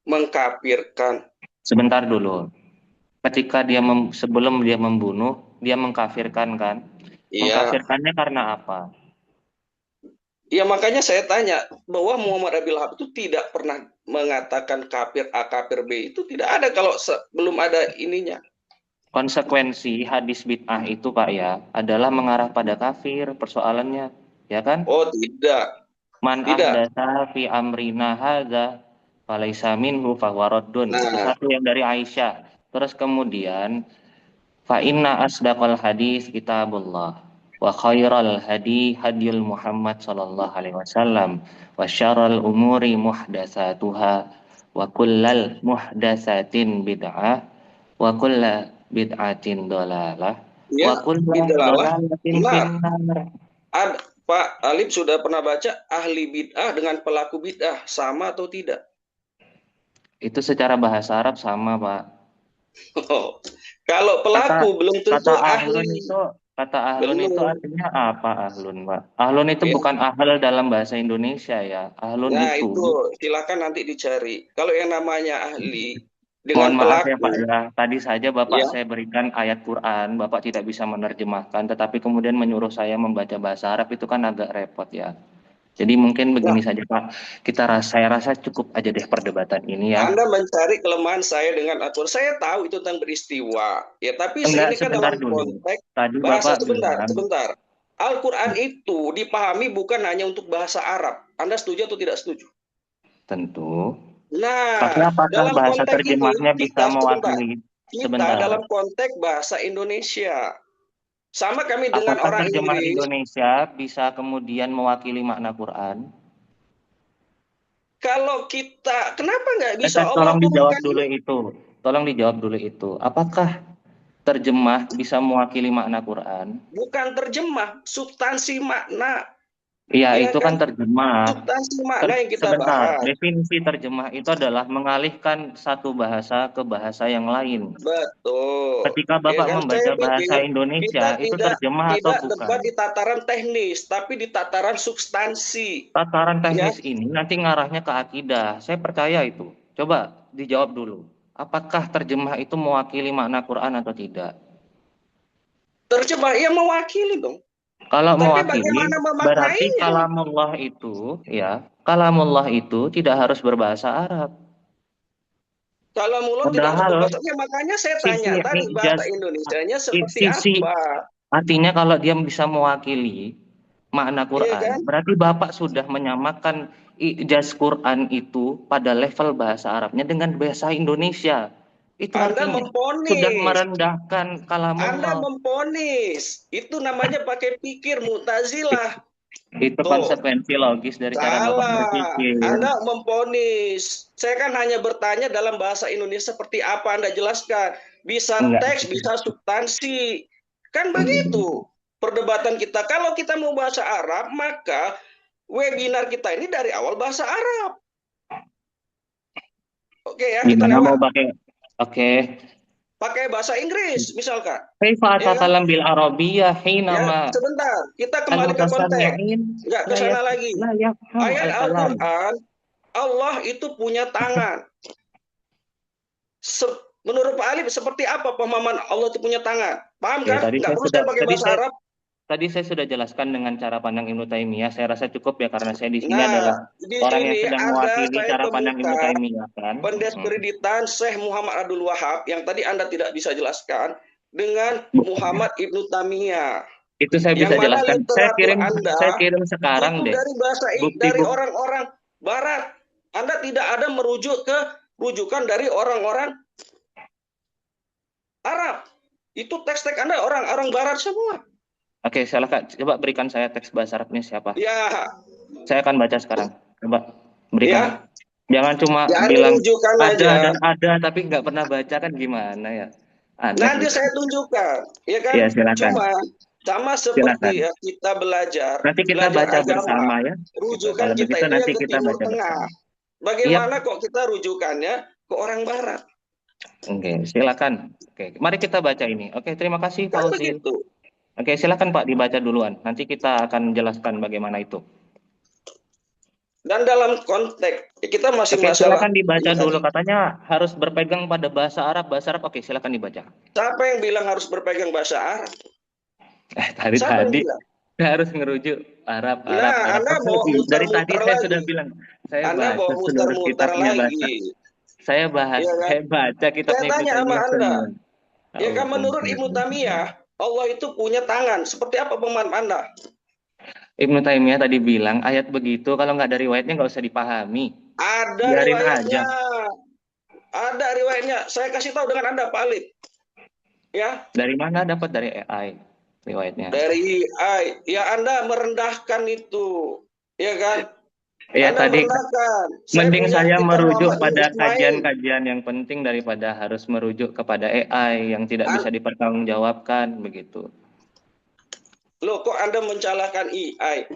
mengkafirkan. Sebentar dulu. Ketika sebelum dia membunuh, dia mengkafirkan kan? Iya, Mengkafirkannya karena apa? ya makanya saya tanya bahwa Muhammad Abil Wahab itu tidak pernah mengatakan kafir A, kafir B, itu tidak ada kalau belum ada ininya. Konsekuensi hadis bid'ah itu, Pak ya, adalah mengarah pada kafir persoalannya, ya kan? Oh, tidak. Man Tidak. ahdatsa fi amrina hadza falaisa minhu fahuwa raddun. Itu Nah, satu yang dari Aisyah. Terus kemudian fa inna asdaqal hadis kitabullah wa khairal hadi hadiyul Muhammad sallallahu alaihi wasallam wa syarrul umuri muhdatsatuha wa kullal muhdatsatin bid'ah wa kullu bid'atin dhalalah ya, wa kullu idlalah. dhalalatin Benar. finnar. Pak Alip sudah pernah baca ahli bid'ah dengan pelaku bid'ah sama atau tidak? Itu secara bahasa Arab sama, Pak. Kalau Kata pelaku belum tentu kata ahlun ahli. itu kata ahlun itu Belum. artinya apa ahlun, Pak? Ahlun itu Ya. bukan ahl dalam bahasa Indonesia ya. Ahlun Nah, itu itu silakan nanti dicari. Kalau yang namanya ahli dengan mohon maaf ya pelaku, Pak ya. Tadi saja Bapak ya, saya berikan ayat Quran, Bapak tidak bisa menerjemahkan, tetapi kemudian menyuruh saya membaca bahasa Arab itu kan agak repot ya. Jadi mungkin nah, begini saja Pak. Saya rasa cukup aja deh perdebatan ini ya. Anda mencari kelemahan saya dengan aturan. Saya tahu itu tentang beristiwa. Ya, tapi Enggak, ini kan sebentar dalam dulu. konteks Tadi bahasa Bapak sebentar, bilang sebentar. Al-Quran itu dipahami bukan hanya untuk bahasa Arab. Anda setuju atau tidak setuju? tentu. Tapi Nah, apakah dalam bahasa konteks ini terjemahnya bisa kita sebentar. mewakili Kita sebentar? dalam konteks bahasa Indonesia. Sama kami dengan Apakah orang terjemah Inggris. Indonesia bisa kemudian mewakili makna Quran? Kalau kita, kenapa nggak bisa Allah Tolong dijawab turunkan dulu itu. Tolong dijawab dulu itu. Apakah terjemah bisa mewakili makna Quran? bukan terjemah, substansi makna, Iya, ya itu kan? kan terjemah. Substansi makna yang kita Sebentar, bahas. definisi terjemah itu adalah mengalihkan satu bahasa ke bahasa yang lain. Betul. Ketika Ya Bapak kan saya membaca bahasa pikir Indonesia, kita itu tidak terjemah atau tidak bukan? debat di tataran teknis, tapi di tataran substansi. Tataran Ya, teknis ini nanti ngarahnya ke akidah. Saya percaya itu. Coba dijawab dulu. Apakah terjemah itu mewakili makna Quran atau tidak? terjemah ya mewakili dong. Kalau Tapi mewakili, bagaimana berarti memaknainya? kalamullah itu tidak harus berbahasa Arab. Kalau mulut tidak harus Padahal berbahasa, ya makanya saya sisi tanya tadi ijaz, bahasa Indonesianya seperti sisi apa? artinya kalau dia bisa mewakili, makna Iya Quran, kan? berarti Bapak sudah menyamakan ijaz Quran itu pada level bahasa Arabnya dengan bahasa Indonesia. Itu Anda artinya sudah memponis. merendahkan Anda kalamullah. memponis. Itu namanya pakai pikir Mu'tazilah. Itu Tuh, konsekuensi logis dari cara Bapak salah. berpikir. Anda memponis. Saya kan hanya bertanya dalam bahasa Indonesia seperti apa Anda jelaskan. Bisa Enggak. teks, bisa substansi. Kan begitu perdebatan kita. Kalau kita mau bahasa Arab, maka webinar kita ini dari awal bahasa Arab. Oke ya, kita Gimana mau lewat. pakai? Oke. Pakai bahasa Inggris misalkan. Kaifa Ya kan? atakalam bil arabiyyah Ya, hinama sebentar. Kita al kembali ke konteks. mutasanni'in Enggak ke sana lagi. la yafham Ayat al kalam. Al-Quran, Allah itu punya tangan. Menurut Pak Alif, seperti apa pemahaman Allah itu punya tangan? Paham Ya, kan? Enggak perlu saya pakai bahasa Arab. tadi saya sudah jelaskan dengan cara pandang Ibnu Taimiyah. Saya rasa cukup ya karena saya di sini Nah, adalah di orang yang sini sedang ada mewakili saya cara pandang Ibnu temukan Taimiyah kan. pendeskreditan Syekh Muhammad Abdul Wahab yang tadi Anda tidak bisa jelaskan dengan Muhammad Ibnu Tamiyah. Itu saya Yang bisa mana jelaskan. literatur Anda Saya kirim sekarang itu deh. dari bahasa dari Bukti-bukti. orang-orang Barat. Anda tidak ada merujuk ke rujukan dari orang-orang Arab. Itu teks-teks Anda orang-orang Barat semua. Oke, silakan. Coba berikan saya teks bahasa Arabnya siapa. Ya, Saya akan baca sekarang. Coba berikan. ya. Jangan cuma Cari bilang rujukan ada aja. dan ada tapi nggak pernah baca kan gimana ya? Aneh Nanti gitu. saya tunjukkan, ya kan? Ya, silakan. Cuma sama Silakan. seperti ya, kita belajar Nanti kita baca agama, bersama ya. rujukan Kalau kita begitu itu ya nanti ke kita Timur baca Tengah. bersama. Bagaimana Iya. kok kita rujukannya ke orang Barat? Oke, silakan. Oke, mari kita baca ini. Oke, terima kasih Kan Fauzin. begitu. Oke, silakan Pak dibaca duluan. Nanti kita akan jelaskan bagaimana itu. Dan dalam konteks kita masih Oke, masalah silakan dibaca ini dulu. tadi. Katanya harus berpegang pada bahasa Arab. Bahasa Arab. Oke, silakan dibaca. Siapa yang bilang harus berpegang bahasa Arab? Tadi Siapa yang bilang? saya harus ngerujuk Arab. Nah, Anda mau Dari tadi muter-muter saya lagi. sudah bilang. Saya Anda baca mau seluruh muter-muter kitabnya bahasa. lagi. Saya bahas. Ya kan? Saya baca kitabnya Saya Ibnu tanya sama Taimiyah Anda. semua. Ya kan menurut Ibnu Taimiyah, Allah itu punya tangan. Seperti apa pemahaman Anda? Ibnu Taimiyah tadi bilang ayat begitu kalau nggak ada riwayatnya nggak usah dipahami. Ada Biarin riwayatnya. aja. Ada riwayatnya. Saya kasih tahu dengan Anda, Pak Alif. Ya. Dari mana dapat dari AI riwayatnya? Dari AI. Ya Anda merendahkan itu. Ya kan? Ya Anda tadi merendahkan. mending saya kitab merujuk Muhammad pada Ismail. kajian-kajian yang penting daripada harus merujuk kepada AI yang tidak bisa dipertanggungjawabkan begitu. Loh, kok Anda mencalahkan AI?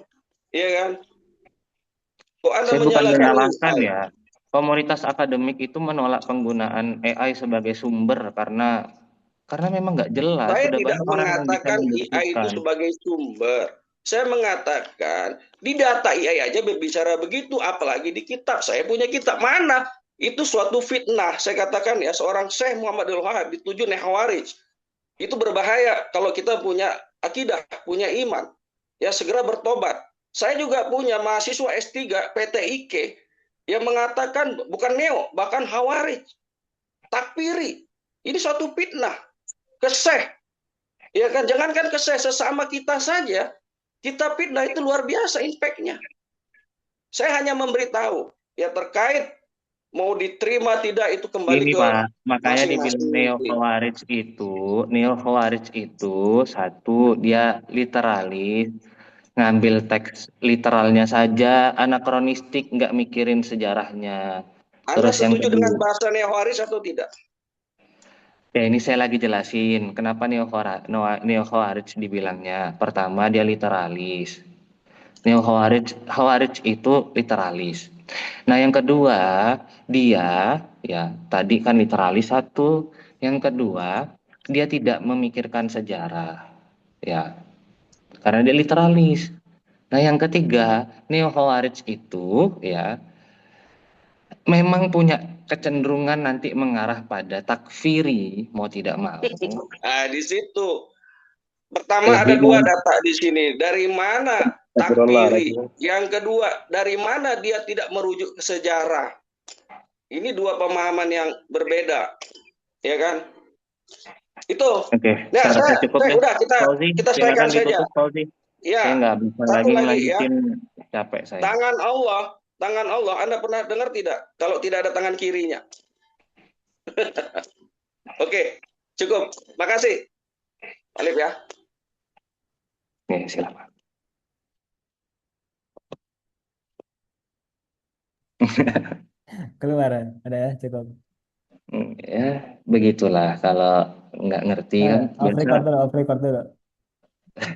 Iya kan? Kok Anda Saya bukan menyalahkan AI? ya. Komunitas akademik itu menolak penggunaan AI sebagai sumber karena memang nggak jelas. Saya Sudah tidak banyak orang yang bisa mengatakan AI itu membuktikan. sebagai sumber. Saya mengatakan di data AI aja berbicara begitu, apalagi di kitab. Saya punya kitab mana? Itu suatu fitnah. Saya katakan ya, seorang Syekh Muhammad Abdul Wahab dituju Khawarij. Itu berbahaya kalau kita punya akidah, punya iman. Ya segera bertobat. Saya juga punya mahasiswa S3 PTIK yang mengatakan bukan neo, bahkan Khawarij. Takfiri. Ini suatu fitnah. Keseh. Ya kan, jangankan keseh, sesama kita saja, kita fitnah itu luar biasa impactnya. Saya hanya memberitahu, ya terkait mau diterima tidak itu kembali Ini ke Pak, makanya dibilang masing-masing. Neo Khawarij itu satu dia literalis, ngambil teks literalnya saja, anakronistik, nggak mikirin sejarahnya. Anda Terus yang setuju dengan kedua, bahasa Neo Khawarij atau tidak? ya ini saya lagi jelasin kenapa Neo Khawarij dibilangnya. Pertama dia literalis. Khawarij itu literalis. Nah, yang kedua, dia ya tadi kan literalis satu, yang kedua, dia tidak memikirkan sejarah. Ya, karena dia literalis. Nah, yang ketiga, Neo Khawarij itu ya memang punya kecenderungan nanti mengarah pada takfiri mau tidak mau. Nah, di situ. Pertama ada dua data di sini. Dari mana takfiri? Yang kedua, dari mana dia tidak merujuk ke sejarah? Ini dua pemahaman yang berbeda. Ya kan? Itu. Oke, Nah, saya rasa cukup deh. udah kita selesaikan saja. Ya, Saya nggak bisa satu lagi lagi ya, ngelanjutin, capek saya. tangan Allah, Anda pernah dengar tidak? Kalau tidak ada tangan kirinya. Oke, cukup. Makasih, Alif ya. Oke, silakan. Keluar. Ada ya, cukup. Ya, begitulah kalau nggak ngerti kan Off biasa. record dulu, off record dulu.